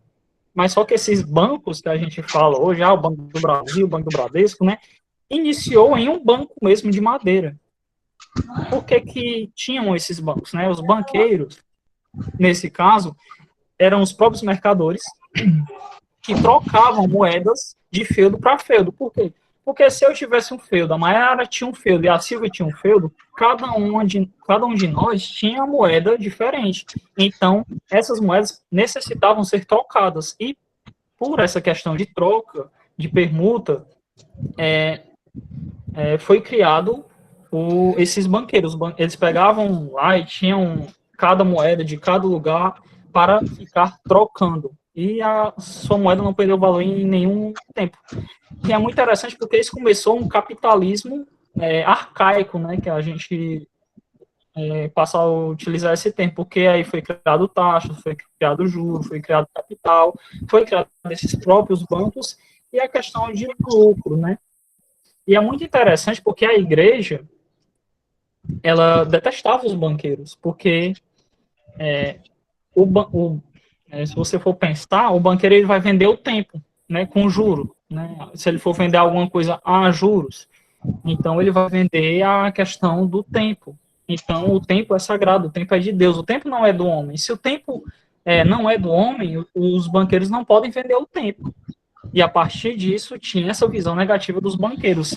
Mas só que esses bancos que a gente fala hoje, o Banco do Brasil, o Banco do Bradesco, né? Iniciou em um banco mesmo de madeira. Por que tinham esses bancos, né? Os banqueiros, nesse caso, eram os próprios mercadores que trocavam moedas de feudo para feudo. Por quê? Porque se eu tivesse um feudo, a Maiara tinha um feudo e a Silvia tinha um feudo, cada um de nós tinha uma moeda diferente. Então, essas moedas necessitavam ser trocadas. E por essa questão de troca, de permuta, foi criado esses banqueiros. Eles pegavam lá e tinham cada moeda de cada lugar para ficar trocando. E a sua moeda não perdeu valor em nenhum tempo. E é muito interessante porque isso começou um capitalismo arcaico, né, que a gente passa a utilizar esse termo, porque aí foi criado taxa, foi criado juro, foi criado capital, foi criado esses próprios bancos e a questão de lucro, né. E é muito interessante porque a igreja, ela detestava os banqueiros, porque se você for pensar, o banqueiro ele vai vender o tempo, né, com juro, né? Se ele for vender alguma coisa a juros, então ele vai vender a questão do tempo. Então o tempo é sagrado, o tempo é de Deus, o tempo não é do homem. Se o tempo não é do homem, os banqueiros não podem vender o tempo. E a partir disso tinha essa visão negativa dos banqueiros.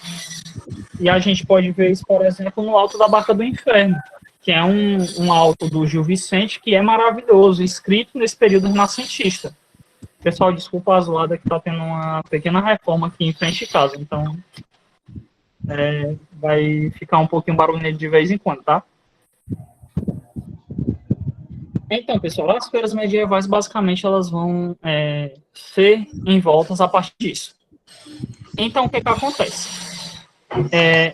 E a gente pode ver isso, por exemplo, no Alto da Barca do Inferno, que é um alto do Gil Vicente, que é maravilhoso, escrito nesse período renascentista. Pessoal, desculpa a zoada que está tendo uma pequena reforma aqui em frente de casa, então vai ficar um pouquinho barulhento de vez em quando, tá? Então, pessoal, as feiras medievais, basicamente, elas vão ser envoltas a partir disso. Então, o que acontece?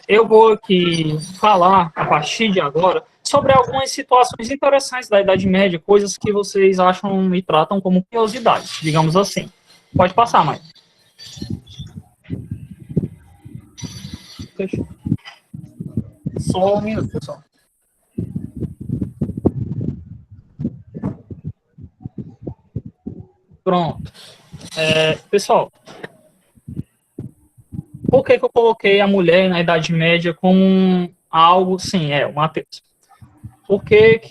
Eu vou aqui falar, a partir de agora, sobre algumas situações interessantes da Idade Média, coisas que vocês acham e tratam como curiosidades, digamos assim. Pode passar, Maia. Fechou. Só um minuto, pessoal. Pronto. Pessoal, por que eu coloquei a mulher na Idade Média como algo... Sim, o Matheus. Por que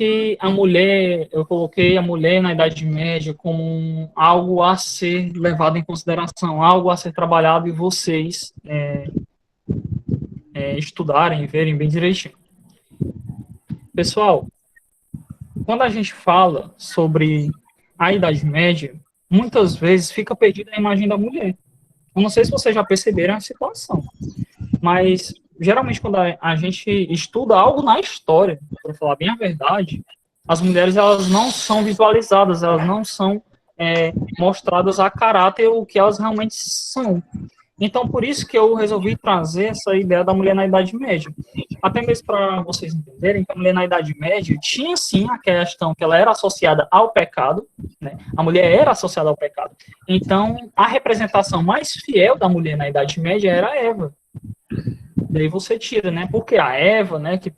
eu coloquei a mulher na Idade Média como algo a ser levado em consideração, algo a ser trabalhado e vocês estudarem e verem bem direitinho? Pessoal, quando a gente fala sobre a Idade Média, muitas vezes fica perdida a imagem da mulher. Eu não sei se vocês já perceberam a situação, mas geralmente quando a gente estuda algo na história, para falar bem a verdade, as mulheres elas não são visualizadas, elas não são mostradas a caráter o que elas realmente são. Então, por isso que eu resolvi trazer essa ideia da mulher na Idade Média. até mesmo para vocês entenderem, que a mulher na Idade Média tinha sim a questão que ela era associada ao pecado, né? A mulher era associada ao pecado. Então, a representação mais fiel da mulher na Idade Média era Eva. Daí você tira, né? Porque a Eva, né, que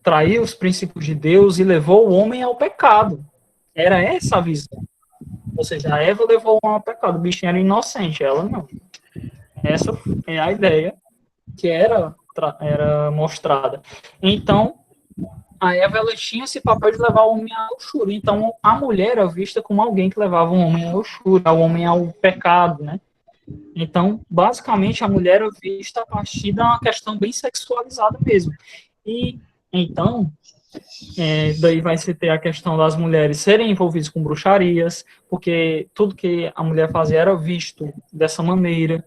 traiu os princípios de Deus e levou o homem ao pecado. Era essa a visão. Ou seja, a Eva levou o homem ao pecado. O bichinho era inocente, ela não. Essa é a ideia que era mostrada. Então, a Eva, ela tinha esse papel de levar o homem à luxúria. Então, a mulher era vista como alguém que levava o homem à luxúria, o homem ao pecado, né? Então, basicamente, a mulher era vista a partir de uma questão bem sexualizada mesmo. E, então, daí vai se ter a questão das mulheres serem envolvidas com bruxarias, porque tudo que a mulher fazia era visto dessa maneira,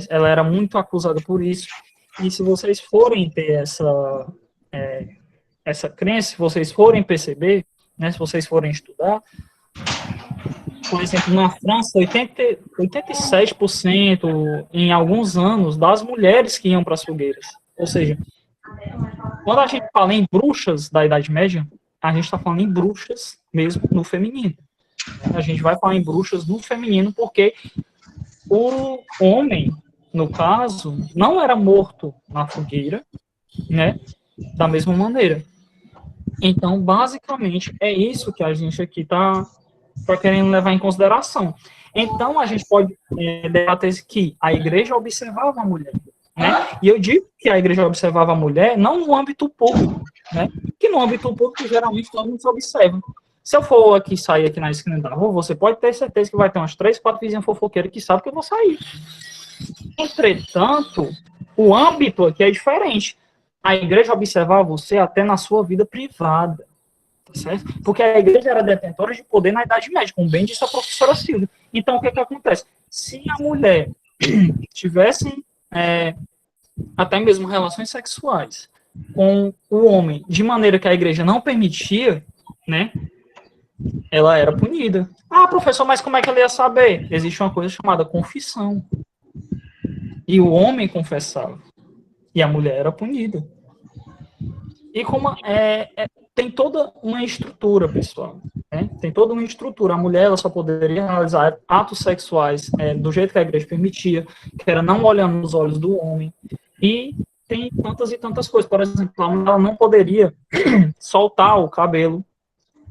ela era muito acusada por isso. E se vocês forem ter essa crença, se vocês forem perceber, né, se vocês forem estudar, por exemplo, na França, 87% em alguns anos das mulheres que iam para as fogueiras. Ou seja, quando a gente fala em bruxas da Idade Média, a gente está falando em bruxas mesmo no feminino. A gente vai falar em bruxas no feminino porque o homem, no caso, não era morto na fogueira, né, da mesma maneira. Então, basicamente, é isso que a gente aqui está querendo levar em consideração. Então, a gente pode debater que a igreja observava a mulher, né? E eu digo que a igreja observava a mulher não no âmbito público, né? Que no âmbito público, geralmente, todo mundo se observa. Se eu for aqui sair aqui na esquina da rua, você pode ter certeza que vai ter umas 3, 4 vizinhas fofoqueiras que sabem que eu vou sair. Entretanto, o âmbito aqui é diferente. A igreja observava você até na sua vida privada. Certo? Porque a igreja era detentora de poder na Idade Média, como bem disse a professora Silvia. Então, o que acontece? Se a mulher tivesse até mesmo relações sexuais com o homem de maneira que a igreja não permitia, né, ela era punida. Ah, professor, mas como é que ela ia saber? Existe uma coisa chamada confissão. E o homem confessava. E a mulher era punida. E como tem toda uma estrutura, pessoal. Né? Tem toda uma estrutura. A mulher ela só poderia realizar atos sexuais do jeito que a igreja permitia, que era não olhando nos olhos do homem. E tem tantas e tantas coisas. Por exemplo, ela não poderia soltar o cabelo.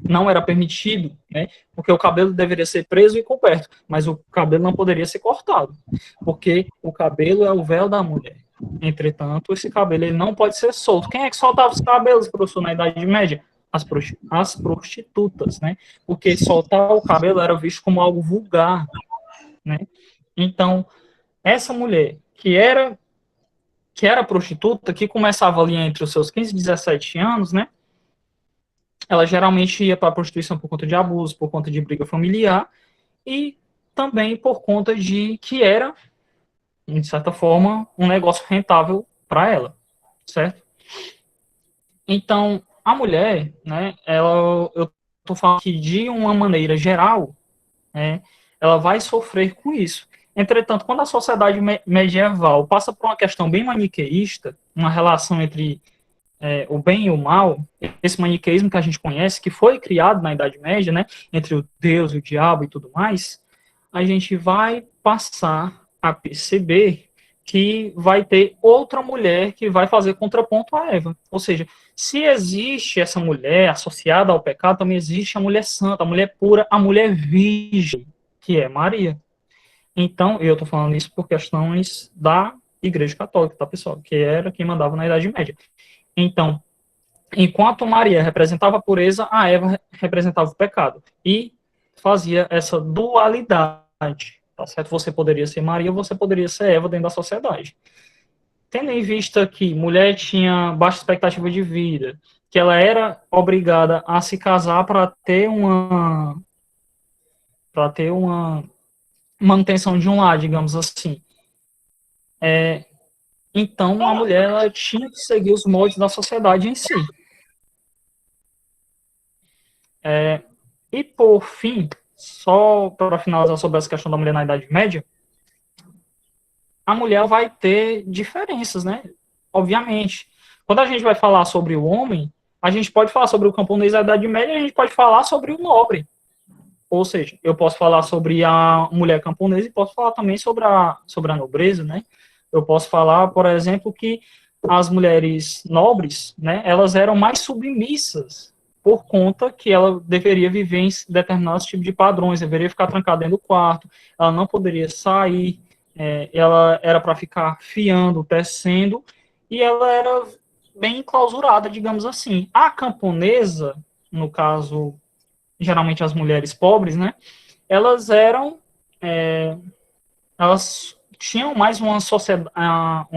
Não era permitido, né? Porque o cabelo deveria ser preso e coberto, mas o cabelo não poderia ser cortado, porque o cabelo é o véu da mulher. Entretanto, esse cabelo ele não pode ser solto. Quem é que soltava os cabelos, professor, na Idade Média? As prostitutas, né? Porque soltar o cabelo era visto como algo vulgar, né? Então, essa mulher que era prostituta, que começava ali entre os seus 15 e 17 anos, né? Ela geralmente ia para a prostituição por conta de abuso, por conta de briga familiar e também por conta de que era, de certa forma, um negócio rentável para ela, certo? Então, a mulher, né, eu estou falando que de uma maneira geral, né, ela vai sofrer com isso. Entretanto, quando a sociedade medieval passa por uma questão bem maniqueísta, uma relação entre o bem e o mal, esse maniqueísmo que a gente conhece, que foi criado na Idade Média, né, entre o Deus e o diabo e tudo mais, a gente vai passar a perceber que vai ter outra mulher que vai fazer contraponto a Eva. Ou seja, se existe essa mulher associada ao pecado, também existe a mulher santa, a mulher pura, a mulher virgem, que é Maria. Então, eu estou falando isso por questões da Igreja Católica, tá, pessoal? Que era quem mandava na Idade Média. Então, enquanto Maria representava a pureza, a Eva representava o pecado. E fazia essa dualidade, tá certo? Você poderia ser Maria, você poderia ser Eva dentro da sociedade. Tendo em vista que mulher tinha baixa expectativa de vida, que ela era obrigada a se casar para ter uma manutenção de um lar, digamos assim. Então, a mulher ela tinha que seguir os moldes da sociedade em si. E, por fim, só para finalizar sobre essa questão da mulher na Idade Média, a mulher vai ter diferenças, né? obviamente. Quando a gente vai falar sobre o homem, a gente pode falar sobre o camponês da Idade Média, a gente pode falar sobre o nobre. Ou seja, eu posso falar sobre a mulher camponesa e posso falar também sobre a nobreza, né? Eu posso falar, por exemplo, que as mulheres nobres, né, elas eram mais submissas por conta que ela deveria viver em determinados tipos de padrões, deveria ficar trancada dentro do quarto, ela não poderia sair, ela era para ficar fiando, tecendo, e ela era bem enclausurada, digamos assim. A camponesa, no caso, geralmente as mulheres pobres, né, elas eram, elas tinham mais uma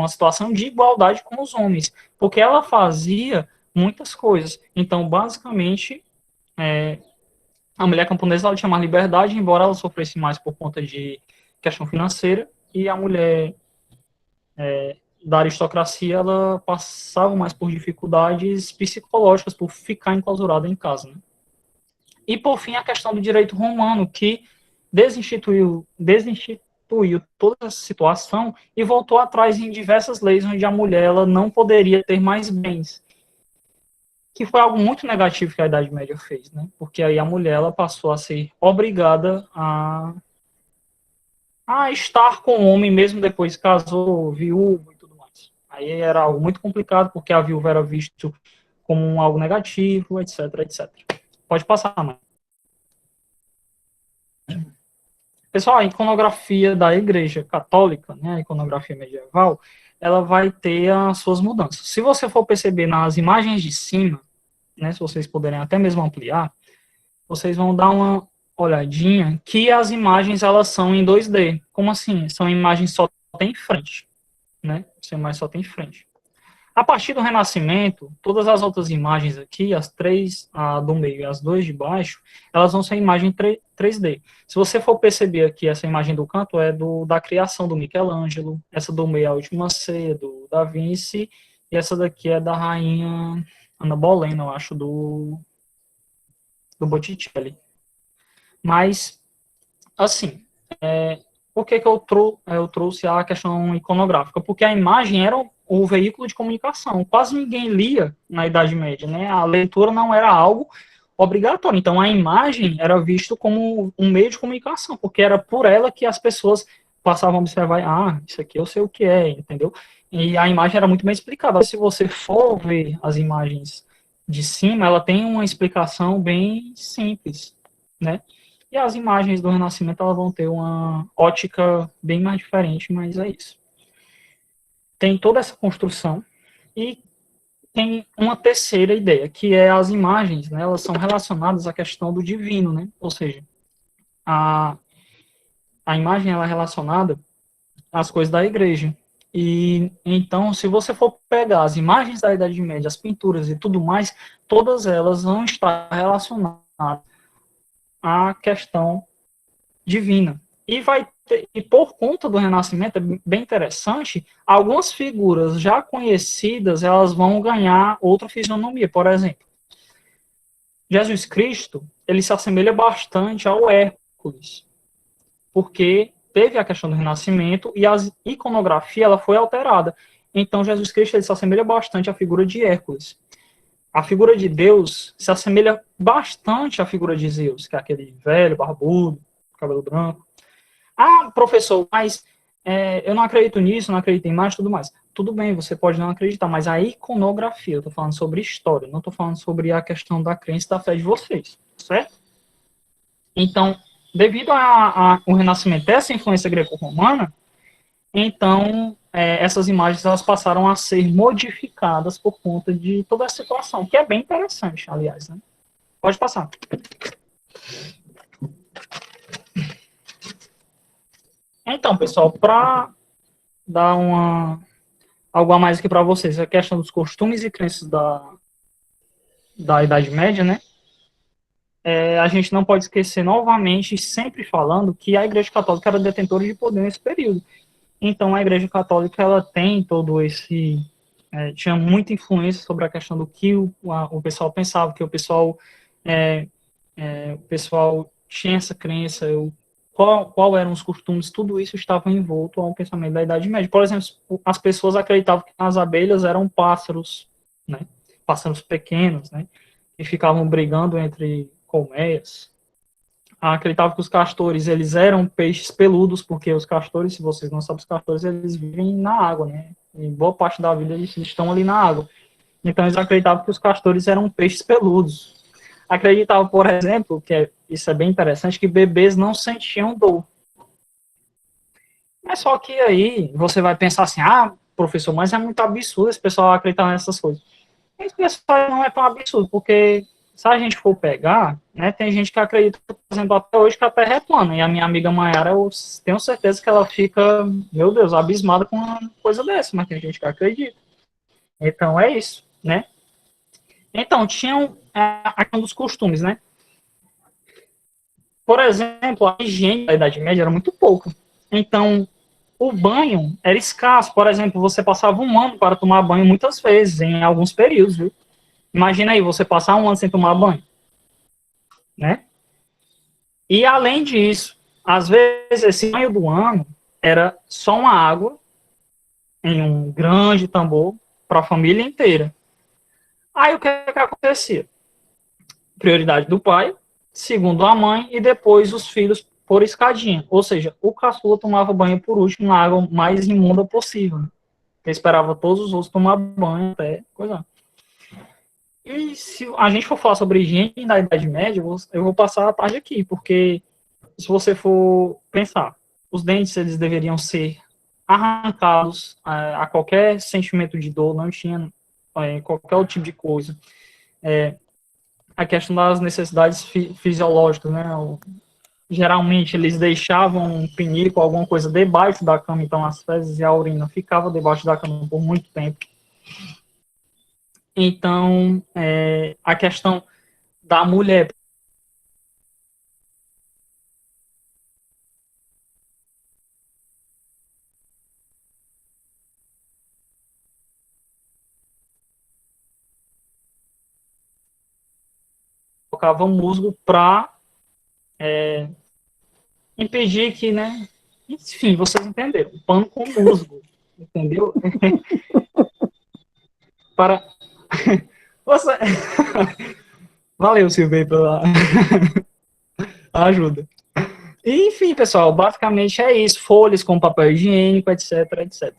situação de igualdade com os homens, porque ela fazia muitas coisas. Então, basicamente, a mulher camponesa ela tinha mais liberdade, embora ela sofresse mais por conta de questão financeira, e a mulher da aristocracia ela passava mais por dificuldades psicológicas, por ficar enclausurada em casa, né? E, por fim, a questão do direito romano, que desinstituiu toda essa situação e voltou atrás em diversas leis onde a mulher ela não poderia ter mais bens, que foi algo muito negativo que a Idade Média fez, né? Porque aí a mulher ela passou a ser obrigada a estar com o homem mesmo depois que casou, viúva e tudo mais. Aí era algo muito complicado porque a viúva era visto como algo negativo, etc, etc. Pode passar, mãe. Pessoal, a iconografia da Igreja Católica, né, a iconografia medieval, ela vai ter as suas mudanças. Se você for perceber nas imagens de cima, né, se vocês puderem até mesmo ampliar, vocês vão dar uma olhadinha que as imagens elas são em 2D. Como assim? São imagens só tem frente, né? São imagens só tem frente. A partir do Renascimento, todas as outras imagens aqui, as 3 do meio e as 2 de baixo, elas vão ser imagem 3D. Se você for perceber aqui, essa imagem do canto é da criação do Michelangelo, essa do meio é a Última Ceia, do Da Vinci, e essa daqui é da rainha Ana Bolena, eu acho, do Botticelli. Mas, assim, por que eu trouxe a questão iconográfica? Porque a imagem era o veículo de comunicação. Quase ninguém lia na Idade Média, né? A leitura não era algo obrigatório. Então, a imagem era vista como um meio de comunicação, porque era por ela que as pessoas passavam a observar, isso aqui eu sei o que é, entendeu? E a imagem era muito bem explicada. Se você for ver as imagens de cima, ela tem uma explicação bem simples, né? E as imagens do Renascimento, elas vão ter uma ótica bem mais diferente, mas é isso. Tem toda essa construção e tem uma terceira ideia, que é as imagens, né, elas são relacionadas à questão do divino, né? Ou seja, a imagem ela é relacionada às coisas da igreja. E então, se você for pegar as imagens da Idade Média, as pinturas e tudo mais, todas elas vão estar relacionadas à questão divina. E por conta do Renascimento, é bem interessante, algumas figuras já conhecidas, elas vão ganhar outra fisionomia. Por exemplo, Jesus Cristo, ele se assemelha bastante ao Hércules, porque teve a questão do Renascimento e a iconografia ela foi alterada. Então, Jesus Cristo ele se assemelha bastante à figura de Hércules. A figura de Deus se assemelha bastante à figura de Zeus, que é aquele velho, barbudo, cabelo branco. Professor, mas eu não acredito nisso, não acredito em mais, tudo mais. Tudo bem, você pode não acreditar, mas a iconografia, eu estou falando sobre história, não estou falando sobre a questão da crença e da fé de vocês, certo? Então, devido ao Renascimento dessa influência greco-romana, então, essas imagens elas passaram a ser modificadas por conta de toda essa situação, que é bem interessante, aliás, né? Pode passar. Então, pessoal, para dar algo a mais aqui para vocês, a questão dos costumes e crenças da Idade Média, né? A gente não pode esquecer novamente, sempre falando, que a Igreja Católica era detentora de poder nesse período. Então, a Igreja Católica, ela tem todo esse... tinha muita influência sobre a questão do que o pessoal pensava, que o pessoal tinha essa crença, qual eram os costumes, tudo isso estava envolto ao pensamento da Idade Média. Por exemplo, as pessoas acreditavam que as abelhas eram pássaros, né? Pássaros pequenos, né? E ficavam brigando entre colmeias. Acreditavam que os castores, eles eram peixes peludos, porque os castores, se vocês não sabem, os castores, eles vivem na água, né? Em boa parte da vida eles estão ali na água. Então eles acreditavam que os castores eram peixes peludos. Acreditavam, por exemplo, isso é bem interessante, que bebês não sentiam dor. Mas só que aí você vai pensar assim, professor, mas é muito absurdo esse pessoal acreditar nessas coisas. Esse pessoal não é tão absurdo, porque se a gente for pegar, né, tem gente que acredita, por exemplo, até hoje que a Terra é plana, e a minha amiga Mayara, eu tenho certeza que ela fica, meu Deus, abismada com uma coisa dessa, mas tem gente que acredita. Então é isso, né? Então, tinham a questão dos costumes, né? Por exemplo, a higiene da Idade Média era muito pouca. Então, o banho era escasso. Por exemplo, você passava um ano para tomar banho muitas vezes, em alguns períodos, viu? Imagina aí, você passar um ano sem tomar banho, né? E, além disso, às vezes, esse banho do ano era só uma água em um grande tambor para a família inteira. Aí, o que acontecia? Prioridade do pai, segundo a mãe, e depois os filhos por escadinha. Ou seja, o caçula tomava banho por último na água mais imunda possível. Ele esperava todos os outros tomar banho até coisa. E se a gente for falar sobre higiene na Idade Média, eu vou passar a tarde aqui, porque se você for pensar, os dentes eles deveriam ser arrancados a qualquer sentimento de dor, não tinha qualquer outro tipo de coisa. A questão das necessidades fisiológicas, né? Geralmente eles deixavam um pinico, alguma coisa debaixo da cama, então as fezes e a urina ficava debaixo da cama por muito tempo. Então, a questão da mulher colocava musgo para impedir que, né? Enfim, vocês entenderam. Pano com musgo, entendeu? Para você. Valeu, Silvio, pela ajuda. E, enfim, pessoal, basicamente é isso. Folhas com papel higiênico, etc, etc.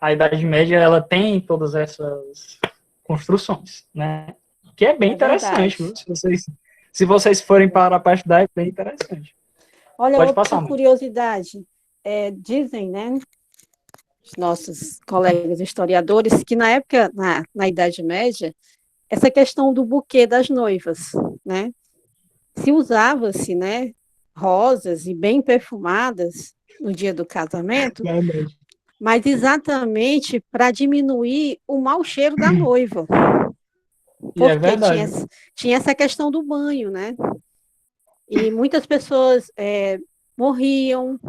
A Idade Média, ela tem todas essas construções, né? Que é bem interessante, viu? Se vocês forem para a parte da é bem interessante. Olha, Pode outra passar, mãe. curiosidade, dizem, né, os nossos colegas historiadores, que na época, na Idade Média, essa questão do buquê das noivas, né, se usava-se, né, rosas e bem perfumadas no dia do casamento, mas exatamente para diminuir o mau cheiro da noiva. Porque tinha essa questão do banho, né? E muitas pessoas morriam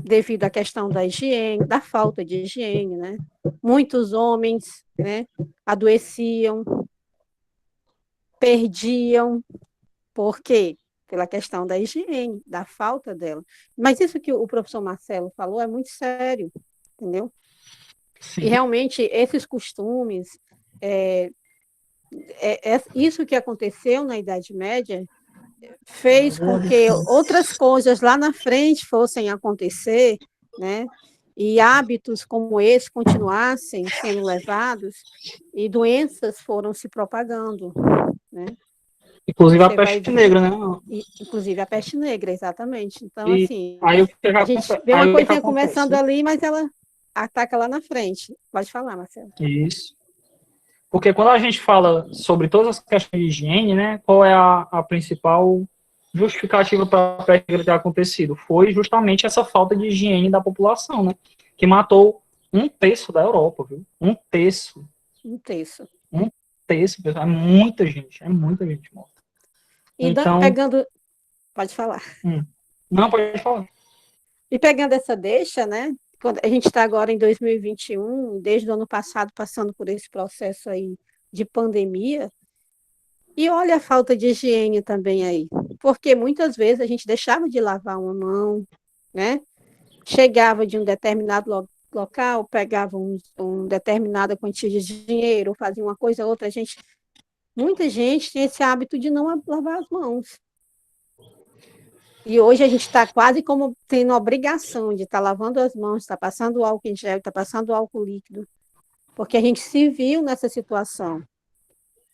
devido à questão da higiene, da falta de higiene, né? Muitos homens, né, adoeciam, perdiam, por quê? Pela questão da higiene, da falta dela. Mas isso que o professor Marcelo falou é muito sério, entendeu? Sim. E realmente esses costumes, isso que aconteceu na Idade Média fez com que outras coisas lá na frente fossem acontecer, né? E hábitos como esse continuassem sendo levados e doenças foram se propagando, né? Inclusive a peste negra, né? Inclusive a peste negra, exatamente. Então, e assim, a gente vê uma coisinha começando ali, mas ela ataca lá na frente. Pode falar, Marcelo. Isso. Porque quando a gente fala sobre todas as questões de higiene, né, qual é a principal justificativa para a peste negra ter acontecido? Foi justamente essa falta de higiene da população, né, que matou 1/3 da Europa, viu? 1/3. 1/3. 1/3, pessoal, é muita gente morta. E então, pegando... Pode falar. Não, pode falar. E pegando essa deixa, né, quando a gente está agora em 2021, desde o ano passado, passando por esse processo aí de pandemia, e olha a falta de higiene também aí, porque muitas vezes a gente deixava de lavar uma mão, né? Chegava de um determinado local, pegava determinada quantia de dinheiro, fazia uma coisa ou outra, muita gente tem esse hábito de não lavar as mãos. E hoje a gente está quase como tendo a obrigação de estar lavando as mãos, estar passando álcool em gel, estar passando álcool líquido, porque a gente se viu nessa situação,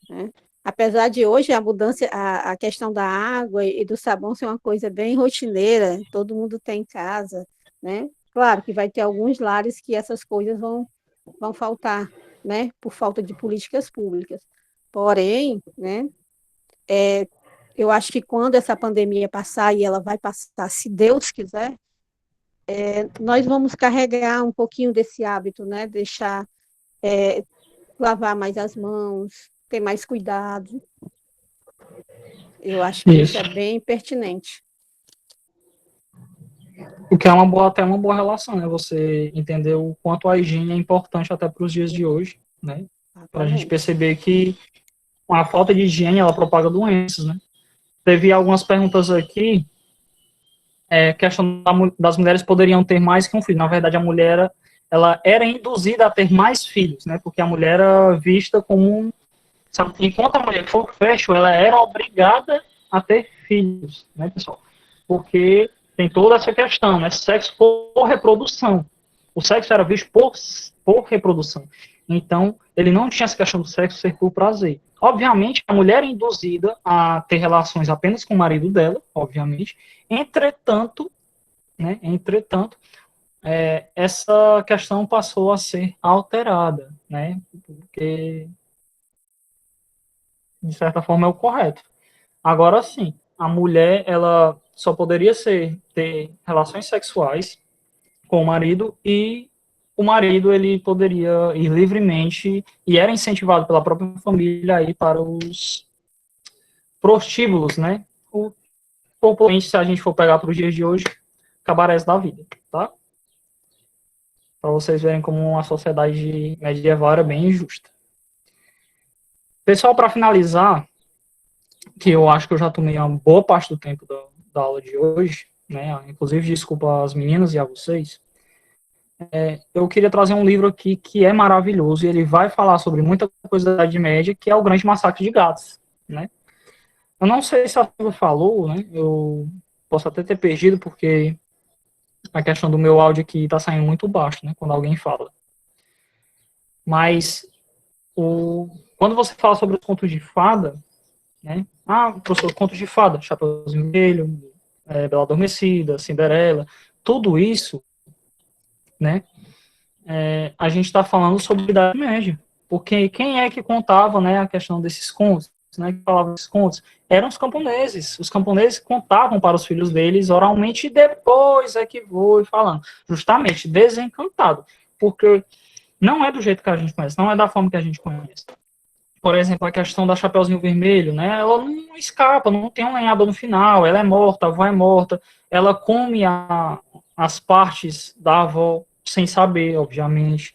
né? Apesar de hoje a mudança, a questão da água e do sabão ser uma coisa bem rotineira, todo mundo tem em casa, né? Claro que vai ter alguns lares que essas coisas vão faltar, né? Por falta de políticas públicas. Porém, né? Eu acho que quando essa pandemia passar, e ela vai passar, se Deus quiser, nós vamos carregar um pouquinho desse hábito, né? Deixar lavar mais as mãos, ter mais cuidado. Eu acho que isso é bem pertinente. O que é até uma boa relação, né? Você entender o quanto a higiene é importante até para os dias de hoje, né? Para a gente perceber que a falta de higiene, ela propaga doenças, né? Teve algumas perguntas aqui, questão das mulheres poderiam ter mais que um filho. Na verdade, a mulher, ela era induzida a ter mais filhos, né? Porque a mulher era vista como sabe, enquanto a mulher for fértil, ela era obrigada a ter filhos, né, pessoal? Porque tem toda essa questão, né? Sexo por reprodução. O sexo era visto por reprodução. Então, ele não tinha essa questão do sexo ser por prazer. Obviamente, a mulher é induzida a ter relações apenas com o marido dela, obviamente. Entretanto, né, essa questão passou a ser alterada, né? Porque de certa forma é o correto. Agora sim, a mulher ela só poderia ter relações sexuais com o marido e o marido ele poderia ir livremente e era incentivado pela própria família a ir para os prostíbulos, né? Popularmente, se a gente for pegar para os dias de hoje, cabarés da vida, tá? Para vocês verem como uma sociedade medieval era bem injusta. Pessoal, para finalizar, que eu acho que eu já tomei uma boa parte do tempo da aula de hoje, né? Inclusive, desculpa às meninas e a vocês. Eu queria trazer um livro aqui que é maravilhoso e ele vai falar sobre muita coisa da Idade Média, que é o Grande Massacre de Gades, né? Eu não sei se a Silvia falou, né? Eu posso até ter perdido, porque a questão do meu áudio aqui está saindo muito baixo, né? Quando alguém fala. Mas, quando você fala sobre os contos de fada, né? Professor, contos de fada, Chapeuzinho Vermelho, Bela Adormecida, Cinderela, tudo isso, né? A gente está falando sobre a Idade Média. Porque quem é que contava, né, a questão desses contos, né, que falava desses contos? Eram os camponeses. Os camponeses contavam para os filhos deles oralmente e depois é que vou falando. Justamente, desencantado. Porque não é do jeito que a gente conhece, não é da forma que a gente conhece. Por exemplo, a questão da Chapeuzinho Vermelho, né? Ela não escapa, não tem um lenhador no final, ela é morta, a avó é morta, ela come as partes da avó sem saber, obviamente.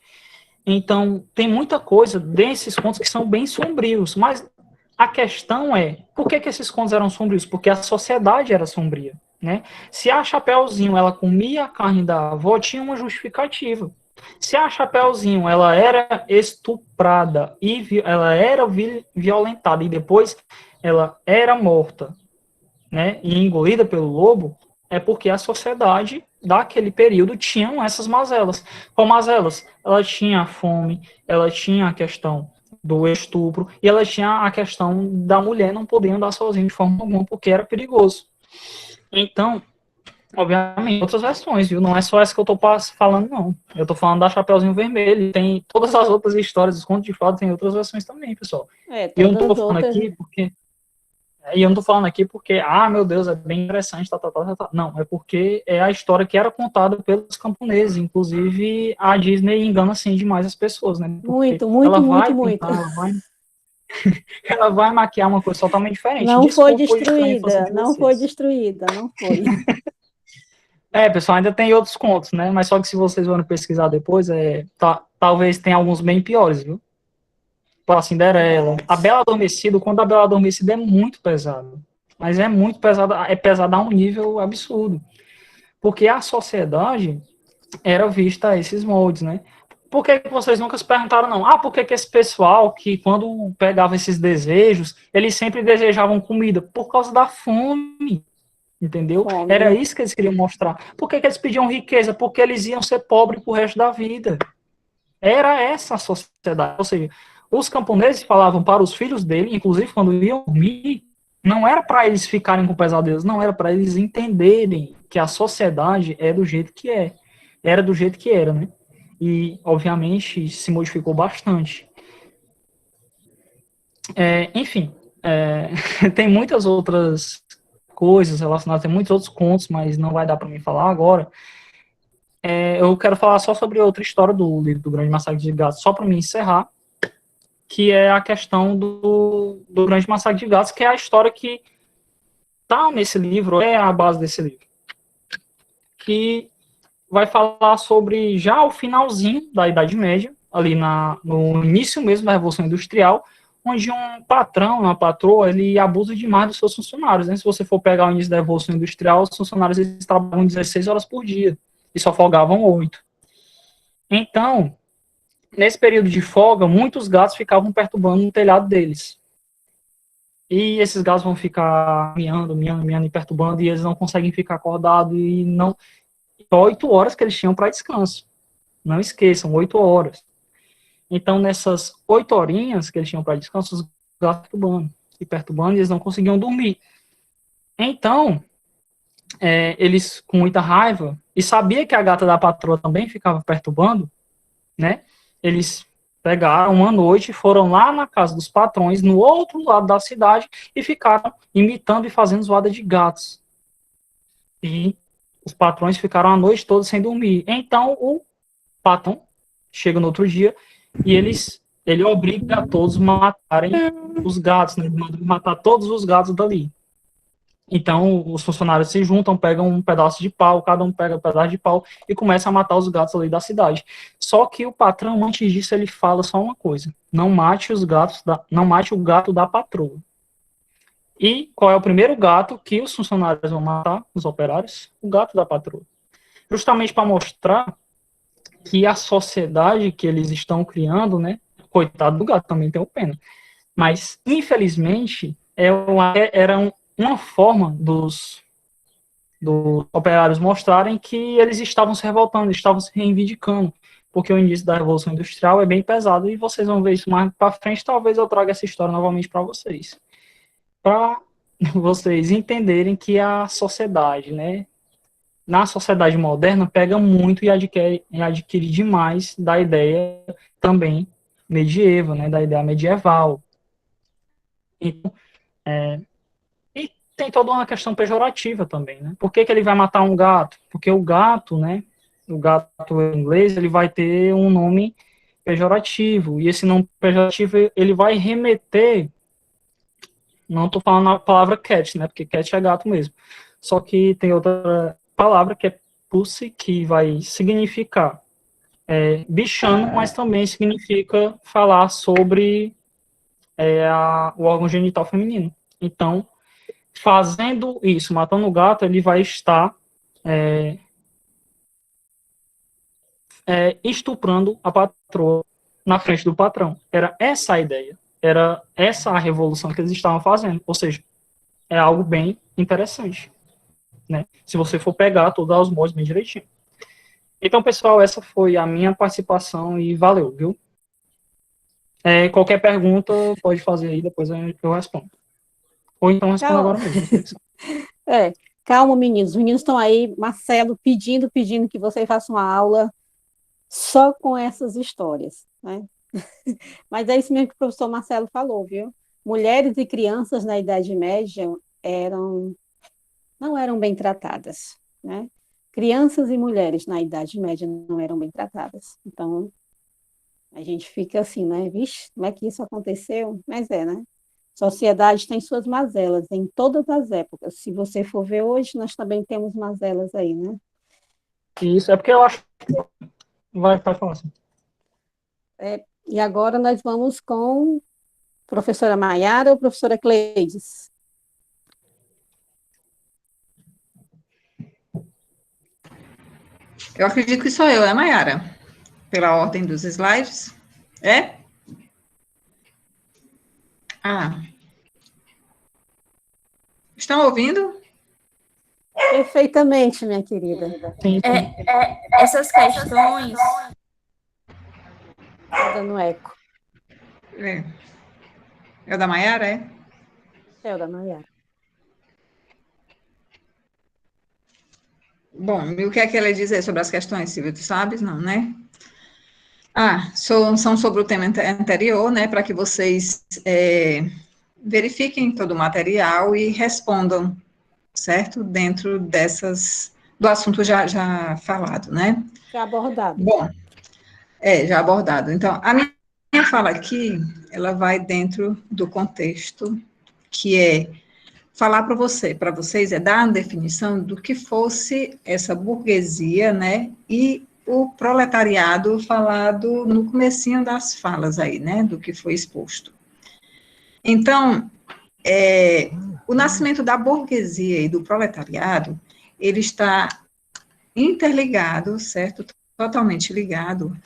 Então, tem muita coisa desses contos que são bem sombrios, mas a questão é, por que esses contos eram sombrios? Porque a sociedade era sombria, né? Se a Chapeuzinho, ela comia a carne da avó, tinha uma justificativa. Se a Chapeuzinho, ela era estuprada e ela era violentada e depois ela era morta, né, e engolida pelo lobo, é porque a sociedade daquele período tinha essas mazelas. Qual mazelas? Ela tinha a fome, ela tinha a questão do estupro e ela tinha a questão da mulher não poder andar sozinha de forma alguma porque era perigoso. Então, obviamente, outras versões, viu? Não é só essa que eu tô falando, não. Eu tô falando da Chapeuzinho Vermelho, tem todas as outras histórias, os contos de fada, tem outras versões também, pessoal. E eu não tô falando aqui porque... E eu não tô falando aqui porque, meu Deus, é bem interessante, tá. Não, é porque é a história que era contada pelos camponeses, inclusive a Disney engana, assim, demais as pessoas, né? Porque muito. Ela vai maquiar uma coisa totalmente diferente. Não foi destruída. Pessoal, ainda tem outros contos, né? Mas só que se vocês forem pesquisar depois, talvez tenha alguns bem piores, viu? Para a Cinderela. A Bela Adormecida, quando a Bela Adormecida é muito pesado. mas é muito pesada, é pesada a um nível absurdo, porque a sociedade era vista a esses moldes, né? Por que que vocês nunca se perguntaram, não? Ah, por que que esse pessoal que, quando pegava esses desejos, eles sempre desejavam comida? Por causa da fome, entendeu? Fome, Era né? isso que eles queriam mostrar. Por que que eles pediam riqueza? Porque eles iam ser pobres pro resto da vida. Era essa a sociedade. Ou seja, os camponeses falavam para os filhos dele, inclusive quando iam dormir, não era para eles ficarem com pesadelos, não, era para eles entenderem que a sociedade é do jeito que é. Era do jeito que era, né? E, obviamente, se modificou bastante. Enfim, tem muitas outras coisas relacionadas, tem muitos outros contos, mas não vai dar para mim falar agora. Eu quero falar só sobre outra história do livro do Grande Massacre de Gatos, só para me encerrar, que é a questão do Grande Massacre de Gatos, que é a história que está nesse livro, é a base desse livro, que vai falar sobre já o finalzinho da Idade Média, ali no início mesmo da Revolução Industrial, onde um patrão, uma patroa, ele abusa demais dos seus funcionários, né? Se você for pegar o início da Revolução Industrial, os funcionários eles trabalhavam 16 horas por dia e só folgavam 8. Então, nesse período de folga, muitos gatos ficavam perturbando no telhado deles. E esses gatos vão ficar miando e perturbando, e eles não conseguem ficar acordados, e não... 8 horas que eles tinham para descanso. Não esqueçam, 8 horas. Então, nessas 8 horinhas que eles tinham para descanso, os gatos perturbando, e eles não conseguiam dormir. Então, eles, com muita raiva, e sabia que a gata da patroa também ficava perturbando, né? Eles pegaram uma noite, foram lá na casa dos patrões, no outro lado da cidade, e ficaram imitando e fazendo zoada de gatos. E os patrões ficaram a noite toda sem dormir. Então, o patrão chega no outro dia e ele obriga a todos a matarem os gatos, né? Ele manda matar todos os gatos dali. Então, os funcionários se juntam, pegam um pedaço de pau, cada um pega um pedaço de pau e começa a matar os gatos ali da cidade. Só que o patrão, antes disso, ele fala só uma coisa: não mate não mate o gato da patroa. E qual é o primeiro gato que os funcionários vão matar, os operários? O gato da patroa. Justamente para mostrar que a sociedade que eles estão criando, né? Coitado do gato, também tem o pena. Mas, infelizmente, era uma forma dos operários mostrarem que eles estavam se revoltando, estavam se reivindicando, porque o início da Revolução Industrial é bem pesado, e vocês vão ver isso mais para frente. Talvez eu traga essa história novamente para vocês. Para vocês entenderem que a sociedade, né, na sociedade moderna, pega muito e adquire demais da ideia também medieval, né, da ideia medieval. Então, e tem toda uma questão pejorativa também, né? Por que que ele vai matar um gato? Porque o gato, né, o gato em inglês, ele vai ter um nome pejorativo, e esse nome pejorativo, ele vai remeter, não estou falando a palavra cat, né, porque cat é gato mesmo, só que tem outra palavra que é pussy, que vai significar bichano, mas também significa falar sobre o órgão genital feminino. Então, fazendo isso, matando o gato, ele vai estar estuprando a patroa na frente do patrão. Era essa a ideia. Era essa a revolução que eles estavam fazendo. Ou seja, é algo bem interessante, né? Se você for pegar todos os modos bem direitinho. Então, pessoal, essa foi a minha participação e valeu, viu? Qualquer pergunta pode fazer aí, depois eu respondo. Ou então respondo agora mesmo. Calma, meninos. Os meninos estão aí, Marcelo, pedindo que você faça uma aula só com essas histórias, né? Mas é isso mesmo que o professor Marcelo falou, viu? Mulheres e crianças na Idade Média não eram bem tratadas, né? Crianças e mulheres na Idade Média não eram bem tratadas. Então, a gente fica assim, né? Vixe, como é que isso aconteceu? Mas né? Sociedade tem suas mazelas em todas as épocas. Se você for ver hoje, nós também temos mazelas aí, né? Isso, é porque eu acho que vai falar assim. E agora nós vamos com professora Maiara ou professora Cleides? Eu acredito que sou eu, né, Mayara? Pela ordem dos slides. É? Ah. Estão ouvindo? Perfeitamente, minha querida. Sim, Essas questões. Tá dando eco. É. É o da Mayara, é? É o da Maiara. Bom, e o que é que ela diz sobre as questões, Silvia? Tu sabes? Não, né? São sobre o tema anterior, né? Para que vocês verifiquem todo o material e respondam, certo? Dentro do assunto já falado, né? Já abordado. Bom, já abordado. Então, a minha fala aqui, ela vai dentro do contexto que é falar para vocês é dar uma definição do que fosse essa burguesia, né, e o proletariado falado no comecinho das falas aí, né, do que foi exposto. Então, o nascimento da burguesia e do proletariado, ele está interligado, certo, totalmente ligado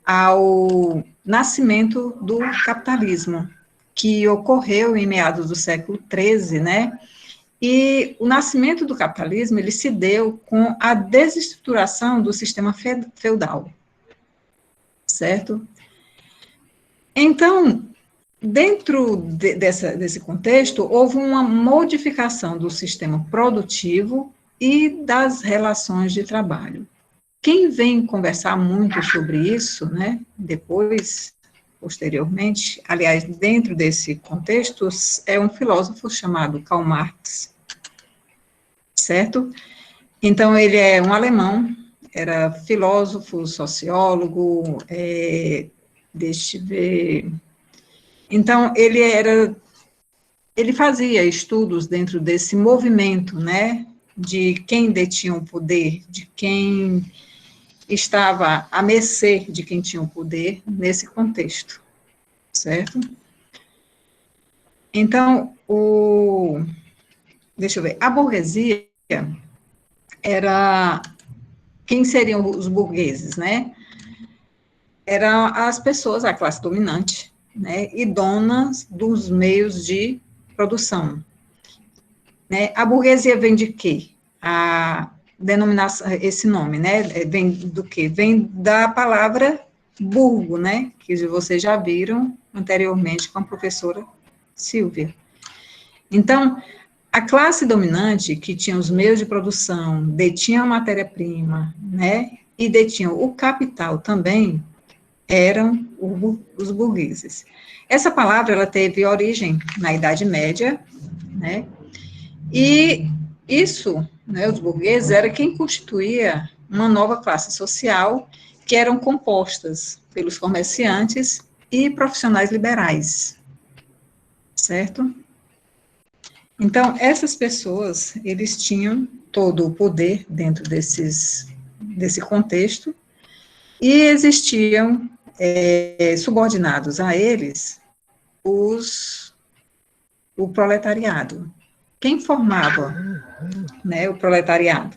ao nascimento do capitalismo, que ocorreu em meados do século XIII, né? E o nascimento do capitalismo, ele se deu com a desestruturação do sistema feudal, certo? Então, dentro desse contexto, houve uma modificação do sistema produtivo e das relações de trabalho. Quem vem conversar muito sobre isso, né, depois, posteriormente, aliás, dentro desse contexto, é um filósofo chamado Karl Marx, certo? Então, ele é um alemão, era filósofo, sociólogo, deixa eu ver. Então, ele fazia estudos dentro desse movimento, né, de quem detinha o poder, de quem estava à mercê de quem tinha o poder nesse contexto, certo? Então, deixa eu ver, a burguesia era, quem seriam os burgueses, né? Eram as pessoas, a classe dominante, né, e donas dos meios de produção, né? A burguesia vem de quê? A denominação, esse nome, né, vem do quê? Vem da palavra burgo, né, que vocês já viram anteriormente com a professora Silvia. Então, a classe dominante, que tinha os meios de produção, detinha a matéria-prima, né, e detinha o capital também, eram os burgueses. Essa palavra, ela teve origem na Idade Média, né, e isso, né, os burgueses, era quem constituía uma nova classe social, que eram compostas pelos comerciantes e profissionais liberais, certo? Então, essas pessoas, eles tinham todo o poder dentro desse contexto, e existiam, subordinados a eles, o proletariado. Quem formava, né, o proletariado?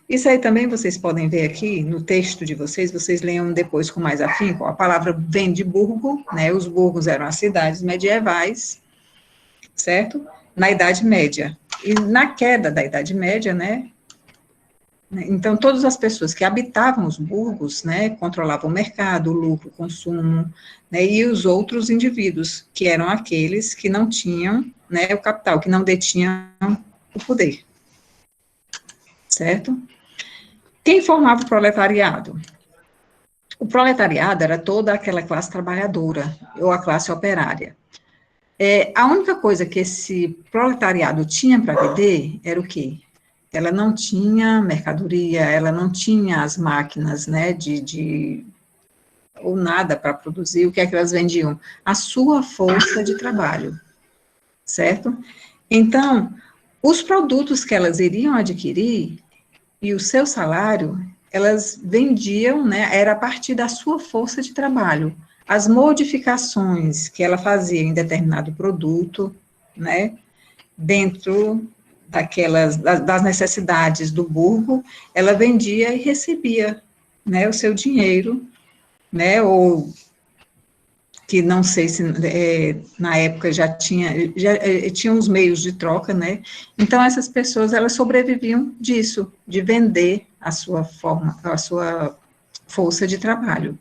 Isso aí também vocês podem ver aqui no texto de vocês leiam depois com mais afinco. A palavra vem de burgo, né, os burgos eram as cidades medievais, certo? Na Idade Média. E na queda da Idade Média, né, então todas as pessoas que habitavam os burgos, né, controlavam o mercado, o lucro, o consumo, né, e os outros indivíduos, que eram aqueles que não tinham, né, o capital, que não detinham o poder, certo? Quem formava o proletariado? O proletariado era toda aquela classe trabalhadora, ou a classe operária. A única coisa que esse proletariado tinha para vender era o quê? Ela não tinha mercadoria, ela não tinha as máquinas, né, ou nada para produzir. O que é que elas vendiam? A sua força de trabalho, certo? Então, os produtos que elas iriam adquirir e o seu salário, elas vendiam, né, era a partir da sua força de trabalho. As modificações que ela fazia em determinado produto, né, dentro das necessidades do burgo, ela vendia e recebia, né, o seu dinheiro, né, ou que não sei se na época já tinha os meios de troca, né, então essas pessoas, elas sobreviviam disso, de vender a sua força de trabalho.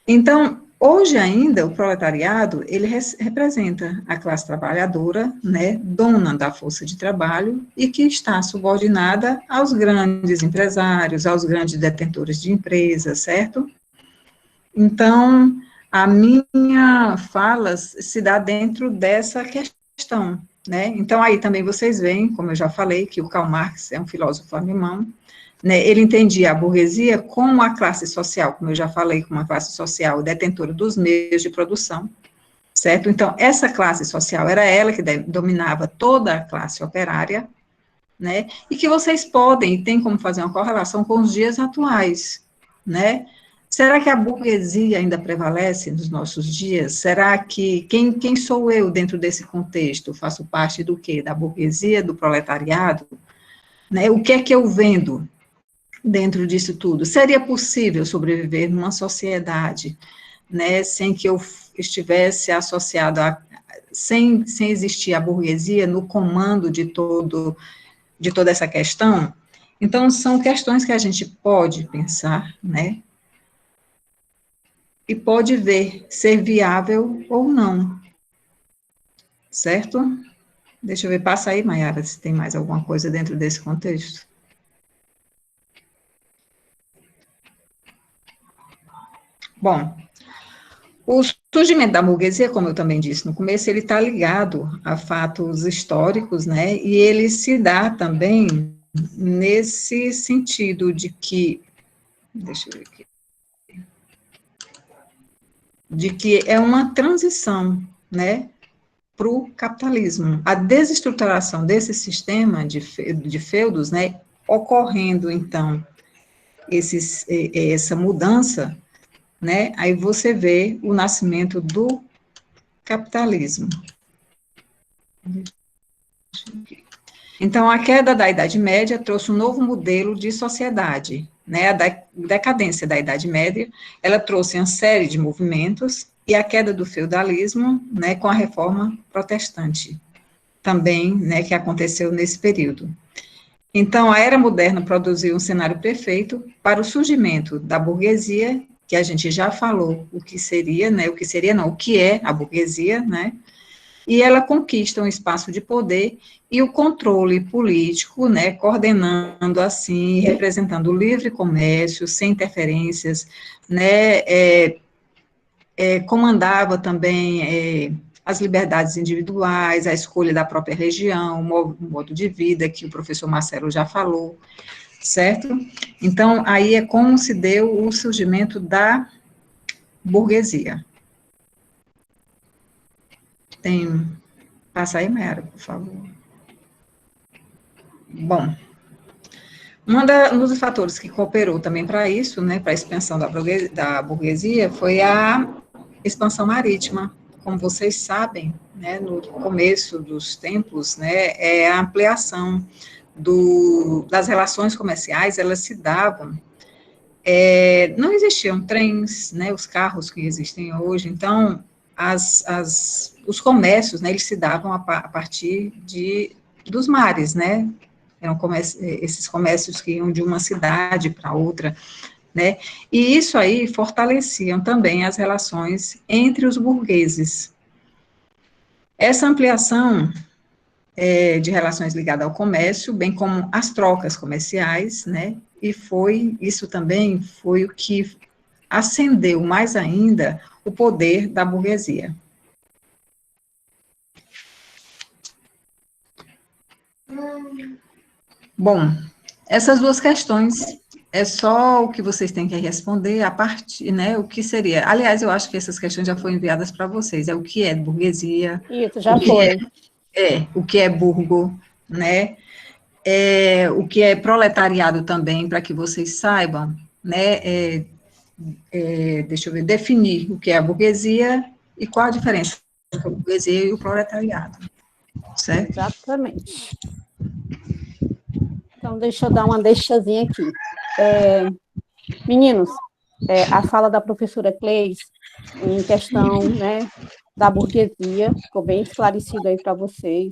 Então, hoje ainda, o proletariado, ele representa a classe trabalhadora, né, dona da força de trabalho, e que está subordinada aos grandes empresários, aos grandes detentores de empresas, certo? Então, a minha fala se dá dentro dessa questão, né? Então, aí também vocês veem, como eu já falei, que o Karl Marx é um filósofo alemão, né? Ele entendia a burguesia como a classe social, como eu já falei, como uma classe social detentora dos meios de produção, certo? Então, essa classe social era ela que dominava toda a classe operária, né? E que vocês podem e tem como fazer uma correlação com os dias atuais, né? Será que a burguesia ainda prevalece nos nossos dias? Será que, quem sou eu dentro desse contexto? Faço parte do quê? Da burguesia, do proletariado? Né? O que é que eu vendo dentro disso tudo? Seria possível sobreviver numa sociedade, né, sem que eu estivesse associado sem existir a burguesia no comando de toda essa questão? Então, são questões que a gente pode pensar, né, e pode ver ser viável ou não, certo? Deixa eu ver, passa aí, Maiara, se tem mais alguma coisa dentro desse contexto. Bom, o surgimento da burguesia, como eu também disse no começo, ele está ligado a fatos históricos, né, e ele se dá também nesse sentido de que, deixa eu ver aqui, de que é uma transição, né, para o capitalismo. A desestruturação desse sistema de feudos, né, ocorrendo, então, essa mudança, né, aí você vê o nascimento do capitalismo. Então, a queda da Idade Média trouxe um novo modelo de sociedade, né, a decadência da Idade Média, ela trouxe uma série de movimentos, e a queda do feudalismo, né, com a reforma protestante, também, né, que aconteceu nesse período. Então, a era moderna produziu um cenário perfeito para o surgimento da burguesia, que a gente já falou o que seria, né, o que é a burguesia, né, e ela conquista um espaço de poder e o controle político, né, coordenando assim, representando o livre comércio, sem interferências, né, comandava também as liberdades individuais, a escolha da própria região, o modo de vida, que o professor Marcelo já falou, certo? Então, aí é como se deu o surgimento da burguesia. Passa aí, Mayara, por favor. Bom, um dos fatores que cooperou também para isso, né, para a expansão da burguesia, foi a expansão marítima. Como vocês sabem, né, no começo dos tempos, né, a ampliação das relações comerciais, elas se davam, não existiam trens, né, os carros que existem hoje, então, os comércios, né, eles se davam a partir dos mares, né, eram esses comércios que iam de uma cidade para outra, né, e isso aí fortaleciam também as relações entre os burgueses. Essa ampliação de relações ligadas ao comércio, bem como as trocas comerciais, né, e isso também foi o que acendeu mais ainda o poder da burguesia. Bom, essas duas questões é só o que vocês têm que responder, a partir, né, o que seria. Aliás, eu acho que essas questões já foram enviadas para vocês, o que é burguesia. Isso, já foi. O que é burgo, né, o que é proletariado também, para que vocês saibam, né, deixa eu ver, definir o que é a burguesia e qual a diferença entre a burguesia e o proletariado, certo? Exatamente. Então, deixa eu dar uma deixazinha aqui. Meninos, a fala da professora Cleis, em questão, né, da burguesia, ficou bem esclarecido aí para vocês.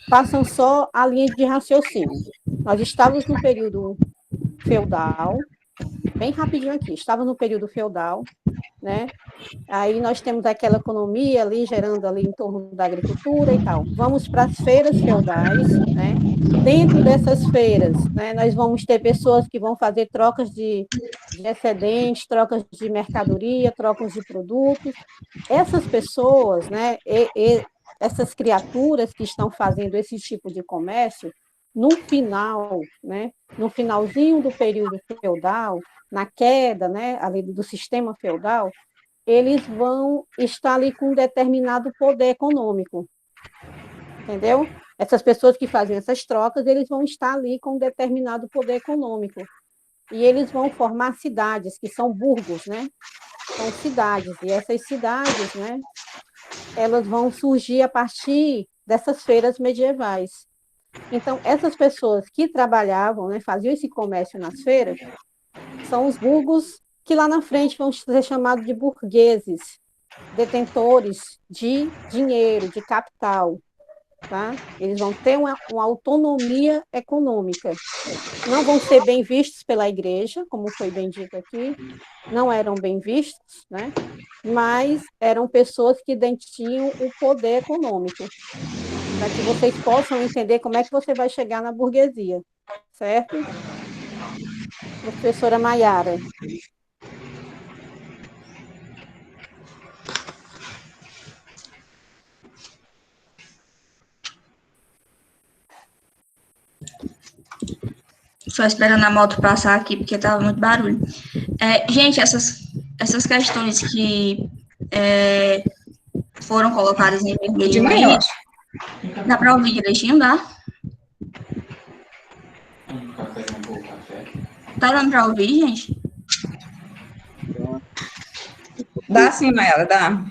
Façam só a linha de raciocínio. Nós estávamos no período feudal, bem rapidinho aqui, estava no período feudal, né? Aí nós temos aquela economia ali, gerando ali em torno da agricultura e tal. Vamos para as feiras feudais, né? Dentro dessas feiras, né, nós vamos ter pessoas que vão fazer trocas de excedentes, trocas de mercadoria, trocas de produtos. Essas pessoas, né, essas criaturas que estão fazendo esse tipo de comércio, no final, né, no finalzinho do período feudal, na queda, né, ali do sistema feudal, eles vão estar ali com um determinado poder econômico, entendeu? Essas pessoas que fazem essas trocas, eles vão estar ali com um determinado poder econômico, e eles vão formar cidades, que são burgos, né? São cidades, e essas cidades, né, elas vão surgir a partir dessas feiras medievais. Então, essas pessoas que trabalhavam, né, faziam esse comércio nas feiras, são os burgos que lá na frente vão ser chamados de burgueses, detentores de dinheiro, de capital, tá? Eles vão ter uma autonomia econômica. Não vão ser bem vistos pela igreja, como foi bem dito aqui, não eram bem vistos, né? Mas eram pessoas que detinham o poder econômico, para que vocês possam entender como é que você vai chegar na burguesia, certo? Professora Maiara. Só esperando a moto passar aqui, porque estava muito barulho. Gente, essas questões que foram colocadas em vermelho aí, dá para ouvir direitinho, dá? Tá dando para ouvir, gente? Dá sim, Mayara, dá.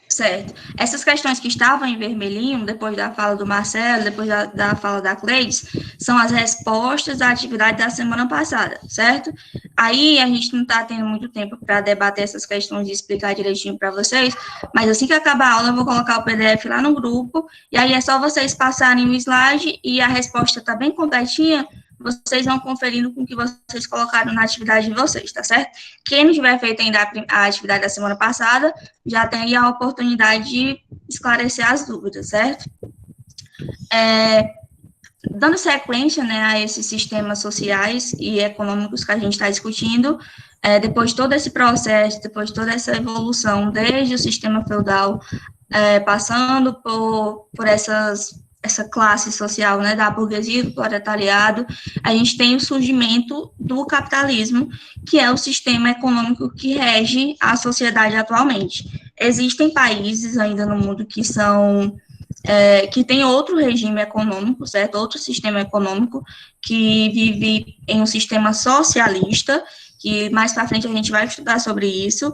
Certo. Essas questões que estavam em vermelhinho, depois da fala do Marcelo, depois da fala da Cleides, são as respostas à atividade da semana passada, certo? Aí a gente não está tendo muito tempo para debater essas questões e explicar direitinho para vocês, mas assim que acabar a aula eu vou colocar o PDF lá no grupo, e aí é só vocês passarem o slide e a resposta está bem completinha, vocês vão conferindo com o que vocês colocaram na atividade de vocês, tá certo? Quem não tiver feito ainda a atividade da semana passada, já tem aí a oportunidade de esclarecer as dúvidas, certo? Dando sequência, né, a esses sistemas sociais e econômicos que a gente está discutindo, depois de todo esse processo, depois de toda essa evolução, desde o sistema feudal, passando por essa classe social, né, da burguesia, do proletariado, a gente tem o surgimento do capitalismo, que é o sistema econômico que rege a sociedade atualmente. Existem países ainda no mundo que tem outro regime econômico, certo? Outro sistema econômico que vive em um sistema socialista, que mais para frente a gente vai estudar sobre isso,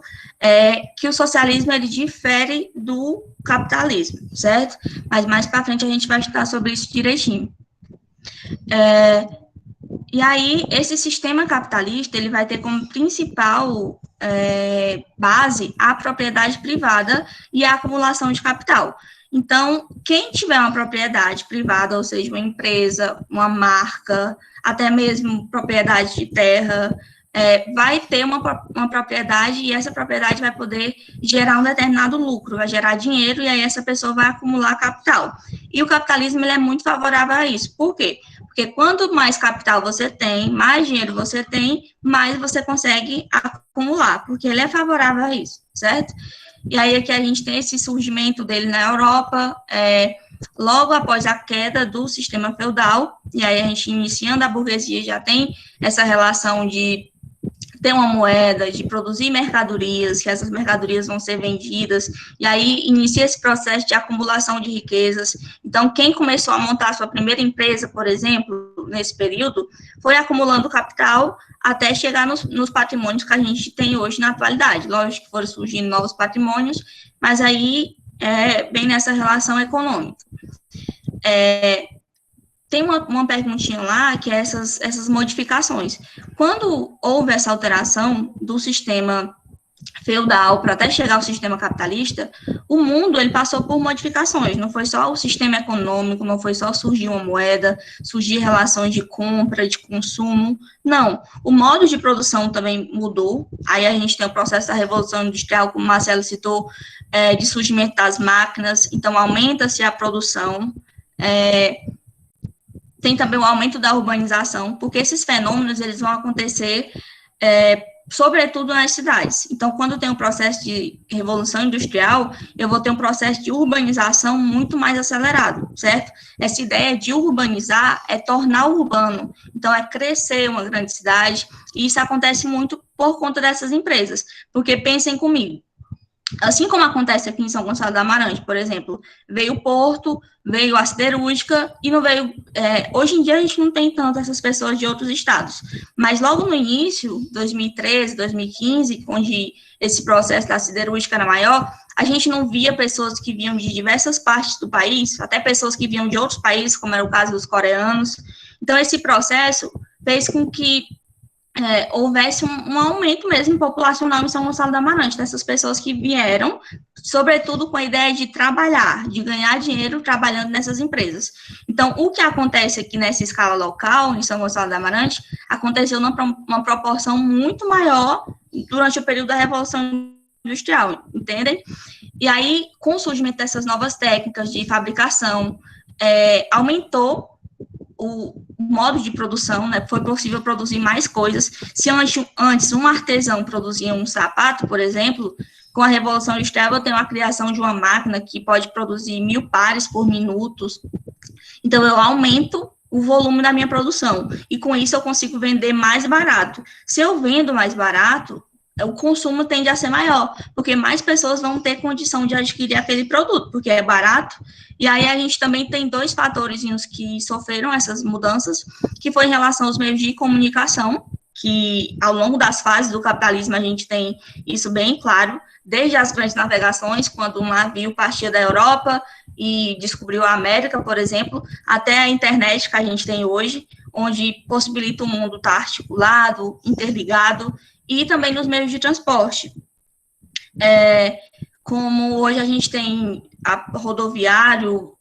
que o socialismo ele difere do capitalismo, certo? Mas mais para frente a gente vai estudar sobre isso direitinho. E aí, esse sistema capitalista, ele vai ter como principal base a propriedade privada e a acumulação de capital. Então, quem tiver uma propriedade privada, ou seja, uma empresa, uma marca, até mesmo propriedade de terra, vai ter uma propriedade e essa propriedade vai poder gerar um determinado lucro, vai gerar dinheiro e aí essa pessoa vai acumular capital. E o capitalismo ele é muito favorável a isso. Por quê? Porque quanto mais capital você tem, mais dinheiro você tem, mais você consegue acumular, porque ele é favorável a isso, certo? E aí aqui a gente tem esse surgimento dele na Europa, logo após a queda do sistema feudal, e aí a gente iniciando a burguesia já tem essa relação de ter uma moeda, de produzir mercadorias, que essas mercadorias vão ser vendidas, e aí inicia esse processo de acumulação de riquezas. Então, quem começou a montar a sua primeira empresa, por exemplo, nesse período, foi acumulando capital até chegar nos patrimônios que a gente tem hoje na atualidade. Lógico que foram surgindo novos patrimônios, mas aí bem nessa relação econômica. tem uma perguntinha lá, que é essas modificações. Quando houve essa alteração do sistema feudal para até chegar ao sistema capitalista, o mundo ele passou por modificações, não foi só o sistema econômico, não foi só surgir uma moeda, surgir relações de compra, de consumo, não, o modo de produção também mudou, aí a gente tem o processo da Revolução Industrial, como o Marcelo citou, de surgimento das máquinas, então aumenta-se a produção, tem também o aumento da urbanização, porque esses fenômenos eles vão acontecer sobretudo nas cidades. Então, quando tem um processo de revolução industrial, eu vou ter um processo de urbanização muito mais acelerado, certo? Essa ideia de urbanizar é tornar urbano, então é crescer uma grande cidade, e isso acontece muito por conta dessas empresas, porque pensem comigo, assim como acontece aqui em São Gonçalo do Amarante, por exemplo, veio o porto, veio a siderúrgica, e não veio... hoje em dia a gente não tem tanto essas pessoas de outros estados, mas logo no início, 2013, 2015, onde esse processo da siderúrgica era maior, a gente não via pessoas que vinham de diversas partes do país, até pessoas que vinham de outros países, como era o caso dos coreanos. Então, esse processo fez com que houvesse um aumento mesmo populacional em São Gonçalo do Amarante, dessas pessoas que vieram, sobretudo com a ideia de trabalhar, de ganhar dinheiro trabalhando nessas empresas. Então, o que acontece aqui nessa escala local, em São Gonçalo do Amarante, aconteceu numa proporção muito maior durante o período da Revolução Industrial, entendem? E aí, com o surgimento dessas novas técnicas de fabricação, aumentou o modo de produção, né, foi possível produzir mais coisas. Se antes um artesão produzia um sapato, por exemplo, com a Revolução Industrial eu tenho a criação de uma máquina que pode produzir 1000 pares por minuto, então eu aumento o volume da minha produção, e com isso eu consigo vender mais barato. Se eu vendo mais barato, o consumo tende a ser maior, porque mais pessoas vão ter condição de adquirir aquele produto, porque é barato. E aí a gente também tem 2 fatores que sofreram essas mudanças, que foi em relação aos meios de comunicação, que ao longo das fases do capitalismo a gente tem isso bem claro, desde as grandes navegações, quando um navio partia da Europa e descobriu a América, por exemplo, até a internet que a gente tem hoje, onde possibilita o mundo estar articulado, interligado, e também nos meios de transporte. Como hoje a gente tem rodoviário,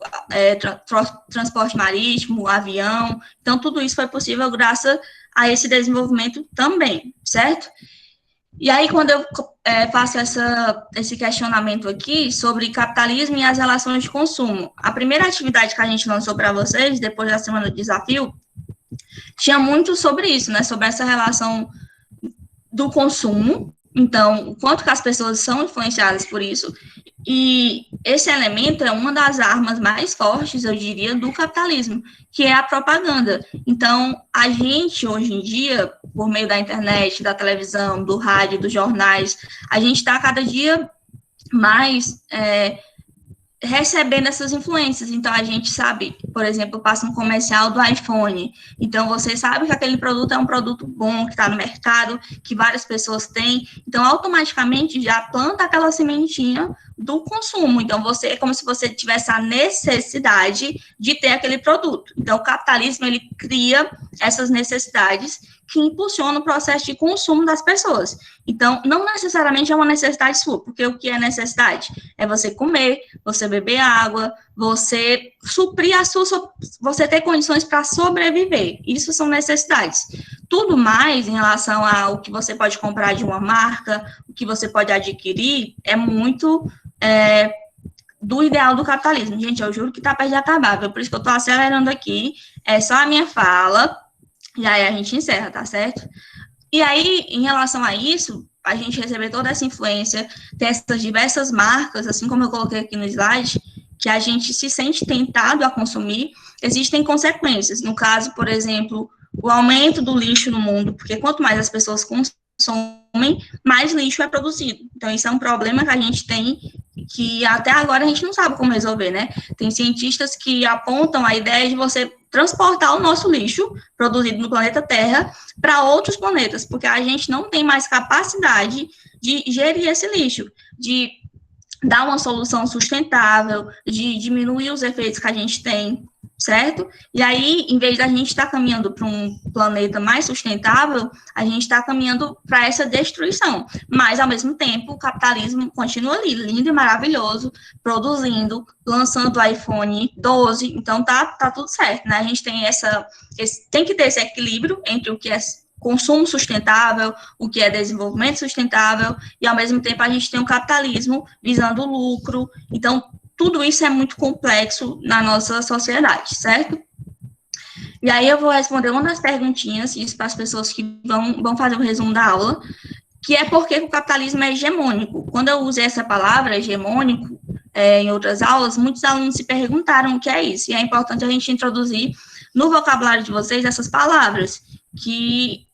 transporte marítimo, avião, então tudo isso foi possível graças a esse desenvolvimento também, certo? E aí, quando eu faço esse questionamento aqui sobre capitalismo e as relações de consumo, a primeira atividade que a gente lançou para vocês, depois da Semana do Desafio, tinha muito sobre isso, né, sobre essa relação do consumo, então, o quanto que as pessoas são influenciadas por isso, e esse elemento é uma das armas mais fortes, eu diria, do capitalismo, que é a propaganda. Então, a gente, hoje em dia, por meio da internet, da televisão, do rádio, dos jornais, a gente está cada dia mais recebendo essas influências. Então, a gente sabe, por exemplo, passa um comercial do iPhone, então você sabe que aquele produto é um produto bom, que está no mercado, que várias pessoas têm, então automaticamente já planta aquela sementinha do consumo. Então, é como se você tivesse a necessidade de ter aquele produto. Então, o capitalismo, ele cria essas necessidades que impulsionam o processo de consumo das pessoas. Então, não necessariamente é uma necessidade sua, porque o que é necessidade? É você comer, você beber água, você suprir você ter condições para sobreviver. Isso são necessidades. Tudo mais em relação ao que você pode comprar de uma marca, o que você pode adquirir, é muito do ideal do capitalismo. Gente, eu juro que está perto de acabar, por isso que eu estou acelerando aqui. É só a minha fala, e aí a gente encerra, tá certo? E aí, em relação a isso, a gente receber toda essa influência, ter essas diversas marcas, assim como eu coloquei aqui no slide, que a gente se sente tentado a consumir, existem consequências. No caso, por exemplo, o aumento do lixo no mundo, porque quanto mais as pessoas consomem, mais lixo é produzido. Então, isso é um problema que a gente tem, que até agora a gente não sabe como resolver, né? Tem cientistas que apontam a ideia de você transportar o nosso lixo produzido no planeta Terra para outros planetas, porque a gente não tem mais capacidade de gerir esse lixo, de dar uma solução sustentável, de diminuir os efeitos que a gente tem. certo? E aí, em vez da gente estar caminhando para um planeta mais sustentável, a gente está caminhando para essa destruição. Mas, ao mesmo tempo, o capitalismo continua ali, lindo e maravilhoso, produzindo, lançando o iPhone 12, então tá tudo certo, né? A gente tem tem que ter esse equilíbrio entre o que é consumo sustentável, o que é desenvolvimento sustentável, e, ao mesmo tempo, a gente tem o capitalismo visando o lucro. Então, tudo isso é muito complexo na nossa sociedade, certo? E aí eu vou responder uma das perguntinhas, isso para as pessoas que vão fazer o resumo da aula, que é por que o capitalismo é hegemônico. Quando eu usei essa palavra, hegemônico, em outras aulas, muitos alunos se perguntaram o que é isso, e é importante a gente introduzir no vocabulário de vocês essas palavras, que,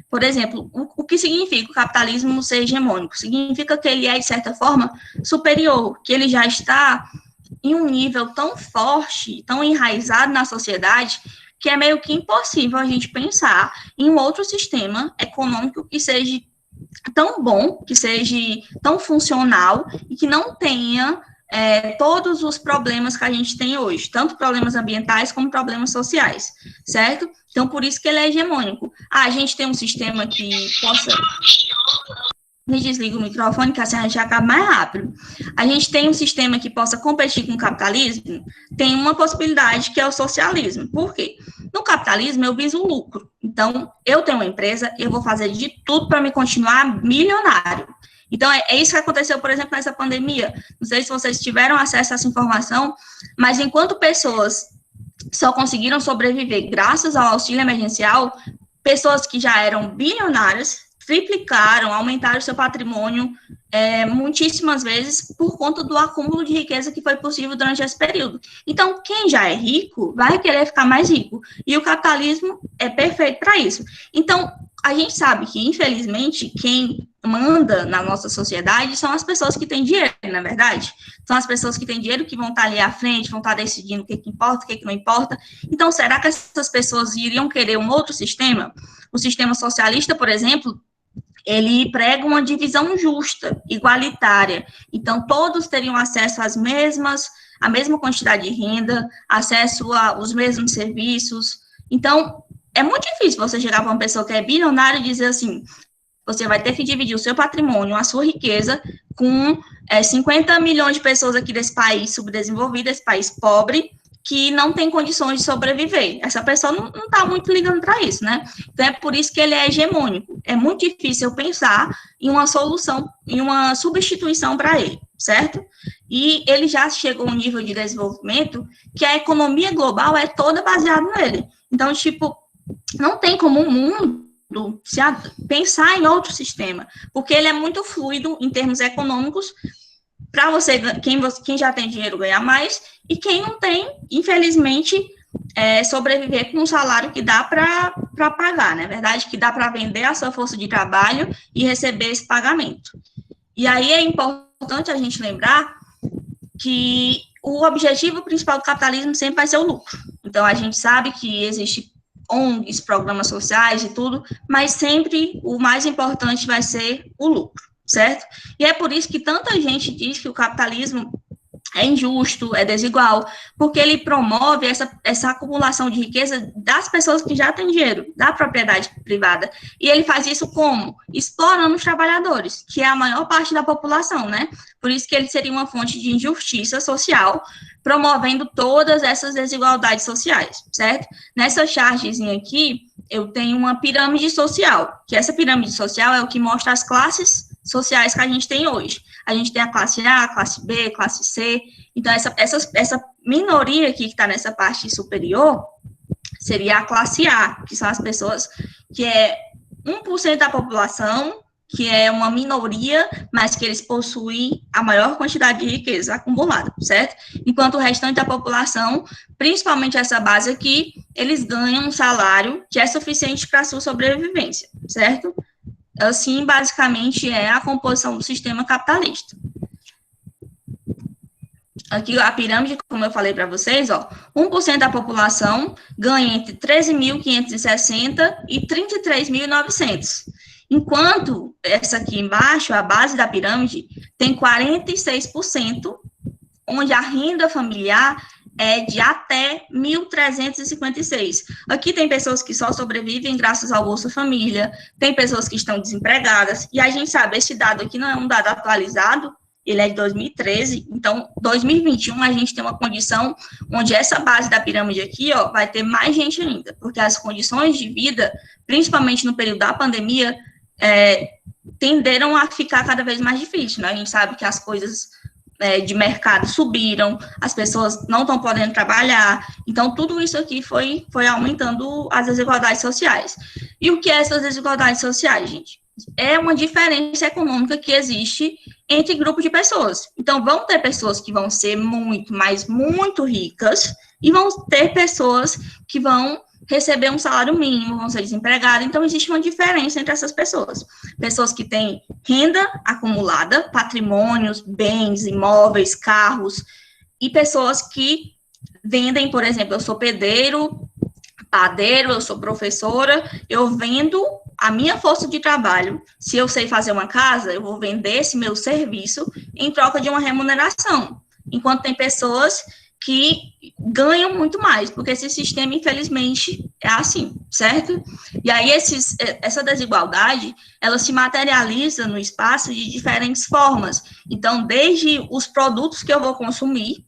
por exemplo, o que significa o capitalismo ser hegemônico? Significa que ele é, de certa forma, superior, que ele já está em um nível tão forte, tão enraizado na sociedade, que é meio que impossível a gente pensar em um outro sistema econômico que seja tão bom, que seja tão funcional e que não tenha todos os problemas que a gente tem hoje, tanto problemas ambientais como problemas sociais, certo? Então, por isso que ele é hegemônico. A gente tem um sistema que possa... Me desliga o microfone, que assim a gente acaba mais rápido. A gente tem um sistema que possa competir com o capitalismo, tem uma possibilidade que é o socialismo. Por quê? No capitalismo, eu viso o lucro. Então, eu tenho uma empresa, eu vou fazer de tudo para me continuar milionário. Então, é isso que aconteceu, por exemplo, nessa pandemia. Não sei se vocês tiveram acesso a essa informação, mas enquanto pessoas só conseguiram sobreviver graças ao auxílio emergencial, pessoas que já eram bilionárias triplicaram, aumentaram seu patrimônio muitíssimas vezes por conta do acúmulo de riqueza que foi possível durante esse período. Então, quem já é rico vai querer ficar mais rico, e o capitalismo é perfeito para isso. Então, a gente sabe que, infelizmente, quem manda na nossa sociedade são as pessoas que têm dinheiro, não é verdade? São as pessoas que têm dinheiro que vão estar ali à frente, vão estar decidindo o que importa, o que não importa. Então, será que essas pessoas iriam querer um outro sistema? O sistema socialista, por exemplo, ele prega uma divisão justa, igualitária. Então, todos teriam acesso à mesma quantidade de renda, acesso aos mesmos serviços. Então, é muito difícil você chegar para uma pessoa que é bilionária e dizer assim, você vai ter que dividir o seu patrimônio, a sua riqueza, com 50 milhões de pessoas aqui desse país subdesenvolvido, esse país pobre, que não tem condições de sobreviver. Essa pessoa não está muito ligando para isso, né? Então, é por isso que ele é hegemônico. É muito difícil pensar em uma solução, em uma substituição para ele, certo? E ele já chegou a um nível de desenvolvimento que a economia global é toda baseada nele. Então, tipo, não tem como o mundo pensar em outro sistema, porque ele é muito fluido em termos econômicos, para você, quem já tem dinheiro ganhar mais, e quem não tem, infelizmente, sobreviver com um salário que dá para pagar, não é verdade? Que dá para vender a sua força de trabalho e receber esse pagamento. E aí é importante a gente lembrar que o objetivo principal do capitalismo sempre vai ser o lucro. Então, a gente sabe que existe ONGs, programas sociais e tudo, mas sempre o mais importante vai ser o lucro, certo? E é por isso que tanta gente diz que o capitalismo é injusto, é desigual, porque ele promove essa acumulação de riqueza das pessoas que já têm dinheiro, da propriedade privada. E ele faz isso como? Explorando os trabalhadores, que é a maior parte da população, né? Por isso que ele seria uma fonte de injustiça social, promovendo todas essas desigualdades sociais, certo? Nessa chartzinha aqui, eu tenho uma pirâmide social, que essa pirâmide social é o que mostra as classes sociais que a gente tem hoje. A gente tem a classe A, a classe B, classe C. Então, essa minoria aqui que está nessa parte superior seria a classe A, que são as pessoas que é 1% da população, que é uma minoria, mas que eles possuem a maior quantidade de riqueza acumulada, certo? Enquanto o restante da população, principalmente essa base aqui, eles ganham um salário que é suficiente para a sua sobrevivência, certo? Assim, basicamente, é a composição do sistema capitalista. Aqui, a pirâmide, como eu falei para vocês, ó, 1% da população ganha entre 13.560 e 33.900. Enquanto essa aqui embaixo, a base da pirâmide, tem 46%, onde a renda familiar é de até 1.356. Aqui tem pessoas que só sobrevivem graças ao Bolsa Família, tem pessoas que estão desempregadas, e a gente sabe, esse dado aqui não é um dado atualizado, ele é de 2013, então, 2021, a gente tem uma condição onde essa base da pirâmide aqui, ó, vai ter mais gente ainda, porque as condições de vida, principalmente no período da pandemia, tenderam a ficar cada vez mais difíceis, né? A gente sabe que as coisas de mercado subiram, as pessoas não estão podendo trabalhar, então tudo isso aqui foi aumentando as desigualdades sociais. E o que é essas desigualdades sociais, gente? É uma diferença econômica que existe entre grupos de pessoas. Então, vão ter pessoas que vão ser muito, mas muito ricas, e vão ter pessoas que vão receber um salário mínimo, vão ser desempregadas. Então, existe uma diferença entre essas pessoas. Pessoas que têm renda acumulada, patrimônios, bens, imóveis, carros, e pessoas que vendem, por exemplo, eu sou pedreiro, padeiro, eu sou professora, eu vendo a minha força de trabalho. Se eu sei fazer uma casa, eu vou vender esse meu serviço em troca de uma remuneração. Enquanto tem pessoas que ganham muito mais, porque esse sistema, infelizmente, é assim, certo? E aí, essa desigualdade, ela se materializa no espaço de diferentes formas. Então, desde os produtos que eu vou consumir.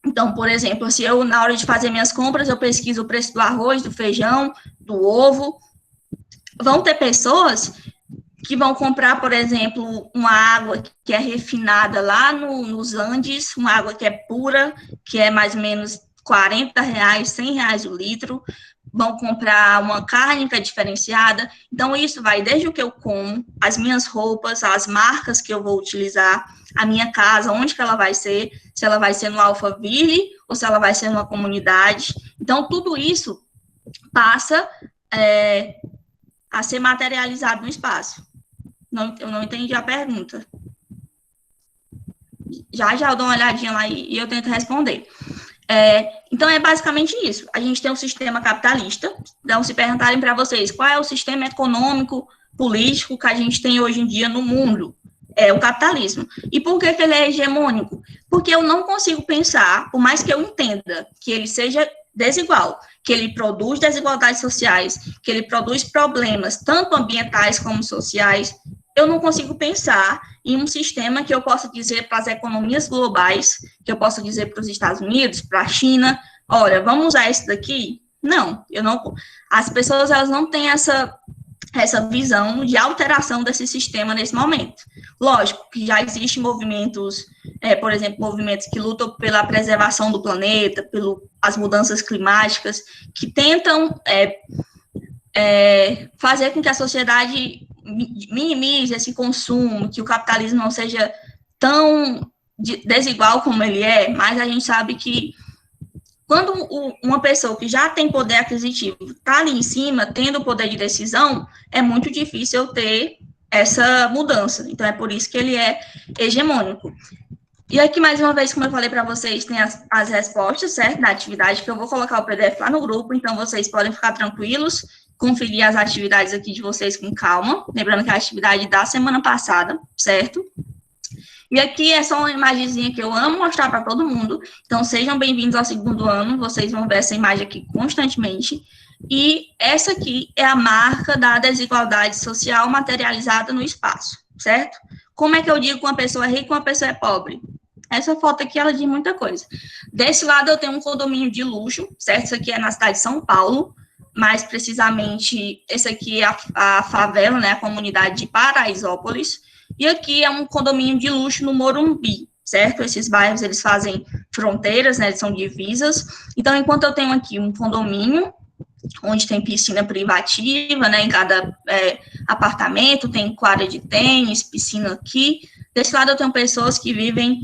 Então, por exemplo, se eu, na hora de fazer minhas compras, eu pesquiso o preço do arroz, do feijão, do ovo, vão ter pessoas que vão comprar, por exemplo, uma água que é refinada lá nos Andes, uma água que é pura, que é mais ou menos R$40, R$100 o litro, vão comprar uma carne que é diferenciada. Então, isso vai desde o que eu como, as minhas roupas, as marcas que eu vou utilizar, a minha casa, onde que ela vai ser, se ela vai ser no Alphaville ou se ela vai ser numa comunidade. Então, tudo isso passa a ser materializado no espaço. Eu não entendi a pergunta. Já eu dou uma olhadinha lá e eu tento responder. Então, é basicamente isso. A gente tem um sistema capitalista. Então, se perguntarem para vocês qual é o sistema econômico, político que a gente tem hoje em dia no mundo, é o capitalismo. E por que ele é hegemônico? Porque eu não consigo pensar, por mais que eu entenda que ele seja desigual, que ele produz desigualdades sociais, que ele produz problemas, tanto ambientais como sociais, eu não consigo pensar em um sistema que eu possa dizer para as economias globais, que eu possa dizer para os Estados Unidos, para a China, olha, vamos usar esse daqui? Não, eu não. As pessoas, elas não têm essa visão de alteração desse sistema nesse momento. Lógico que já existem movimentos, por exemplo, movimentos que lutam pela preservação do planeta, pelas mudanças climáticas, que tentam fazer com que a sociedade minimize esse consumo, que o capitalismo não seja tão desigual como ele é, mas a gente sabe que quando uma pessoa que já tem poder aquisitivo está ali em cima, tendo poder de decisão, é muito difícil eu ter essa mudança. Então, é por isso que ele é hegemônico. E aqui, mais uma vez, como eu falei para vocês, tem as respostas, certo, da atividade, que eu vou colocar o PDF lá no grupo, então vocês podem ficar tranquilos, conferir as atividades aqui de vocês com calma, lembrando que é a atividade da semana passada, certo? E aqui é só uma imagenzinha que eu amo mostrar para todo mundo, então sejam bem-vindos ao segundo ano, vocês vão ver essa imagem aqui constantemente, e essa aqui é a marca da desigualdade social materializada no espaço, certo? Como é que eu digo que uma pessoa é rica e uma pessoa é pobre? Essa foto aqui, ela diz muita coisa. Desse lado eu tenho um condomínio de luxo, certo? Isso aqui é na cidade de São Paulo, mais precisamente, esse aqui é a favela, né, a comunidade de Paraisópolis, e aqui é um condomínio de luxo no Morumbi, certo? Esses bairros, eles fazem fronteiras, né, eles são divisas. Então, enquanto eu tenho aqui um condomínio, onde tem piscina privativa, né, em cada apartamento, tem quadra de tênis, piscina aqui. Desse lado eu tenho pessoas que vivem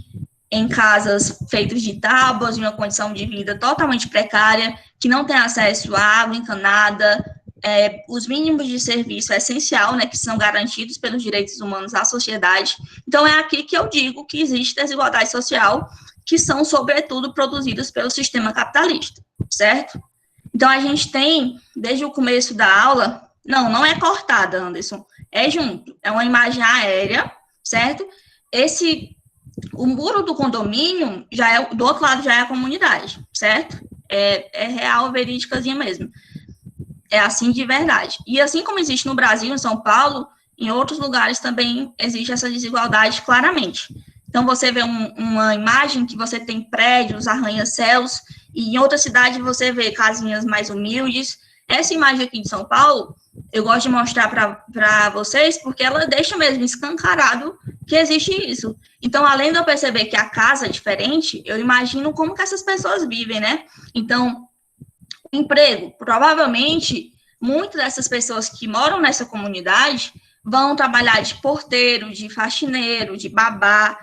em casas feitas de tábuas, em uma condição de vida totalmente precária, que não tem acesso à água encanada, os mínimos de serviço é essencial, né, que são garantidos pelos direitos humanos à sociedade. Então, é aqui que eu digo que existe desigualdade social, que são, sobretudo, produzidas pelo sistema capitalista, certo? Então, a gente tem, desde o começo da aula, não é cortada, Anderson, é junto, é uma imagem aérea, certo? Esse O muro do condomínio, do outro lado já é a comunidade, certo? É real, verídicazinha mesmo. É assim de verdade. E assim como existe no Brasil, em São Paulo, em outros lugares também existe essa desigualdade claramente. Então, você vê uma imagem que você tem prédios, arranha-céus, e em outra cidade você vê casinhas mais humildes. Essa imagem aqui de São Paulo, eu gosto de mostrar para vocês, porque ela deixa mesmo escancarado que existe isso. Então, além de eu perceber que a casa é diferente, eu imagino como que essas pessoas vivem, né? Então, emprego, provavelmente, muitas dessas pessoas que moram nessa comunidade vão trabalhar de porteiro, de faxineiro, de babá,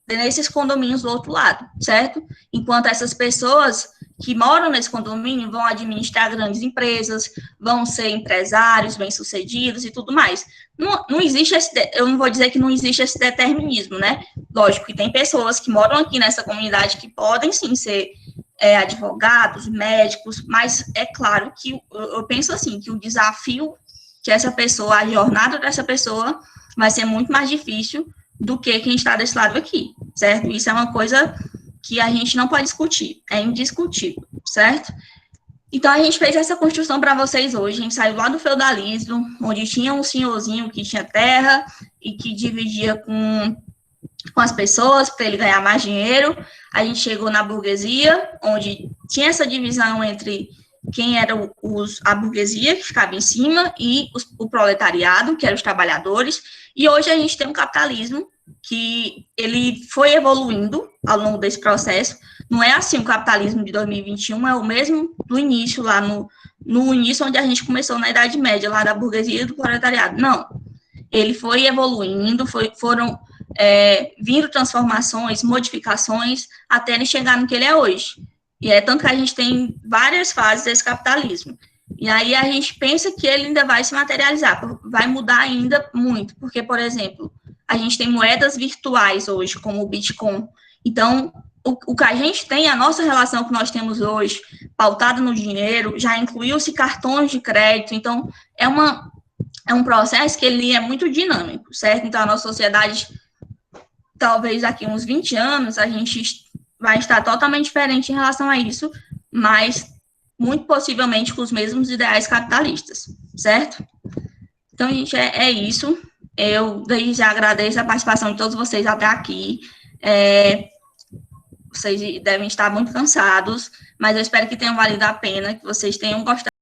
nesses condomínios do outro lado, certo? Enquanto essas pessoas que moram nesse condomínio vão administrar grandes empresas, vão ser empresários bem-sucedidos e tudo mais. Não existe eu não vou dizer que não existe esse determinismo, né? Lógico que tem pessoas que moram aqui nessa comunidade que podem, sim, ser advogados, médicos, mas é claro que eu penso assim, que o desafio que essa pessoa, a jornada dessa pessoa vai ser muito mais difícil do que quem está desse lado aqui, certo? Isso é uma coisa que a gente não pode discutir, é indiscutível, certo? Então, a gente fez essa construção para vocês hoje, a gente saiu lá do feudalismo, onde tinha um senhorzinho que tinha terra e que dividia com as pessoas para ele ganhar mais dinheiro. A gente chegou na burguesia, onde tinha essa divisão entre quem era a burguesia, que ficava em cima, e o proletariado, que eram os trabalhadores. E hoje a gente tem um capitalismo que ele foi evoluindo ao longo desse processo. Não é assim, o capitalismo de 2021 é o mesmo do início, lá no início onde a gente começou na Idade Média, lá da burguesia e do proletariado. Não. Ele foi evoluindo, foram vindo transformações, modificações, até ele chegar no que ele é hoje. E é tanto que a gente tem várias fases desse capitalismo. E aí a gente pensa que ele ainda vai se materializar, vai mudar ainda muito, porque, por exemplo, a gente tem moedas virtuais hoje, como o Bitcoin. Então, o que a gente tem, a nossa relação que nós temos hoje, pautada no dinheiro, já incluiu-se cartões de crédito. Então, é um processo que ele é muito dinâmico, certo? Então, a nossa sociedade, talvez daqui a uns 20 anos, a gente vai estar totalmente diferente em relação a isso, mas muito possivelmente com os mesmos ideais capitalistas, certo? Então, gente, é isso. Eu desde já agradeço a participação de todos vocês até aqui. Vocês devem estar muito cansados, mas eu espero que tenham valido a pena, que vocês tenham gostado.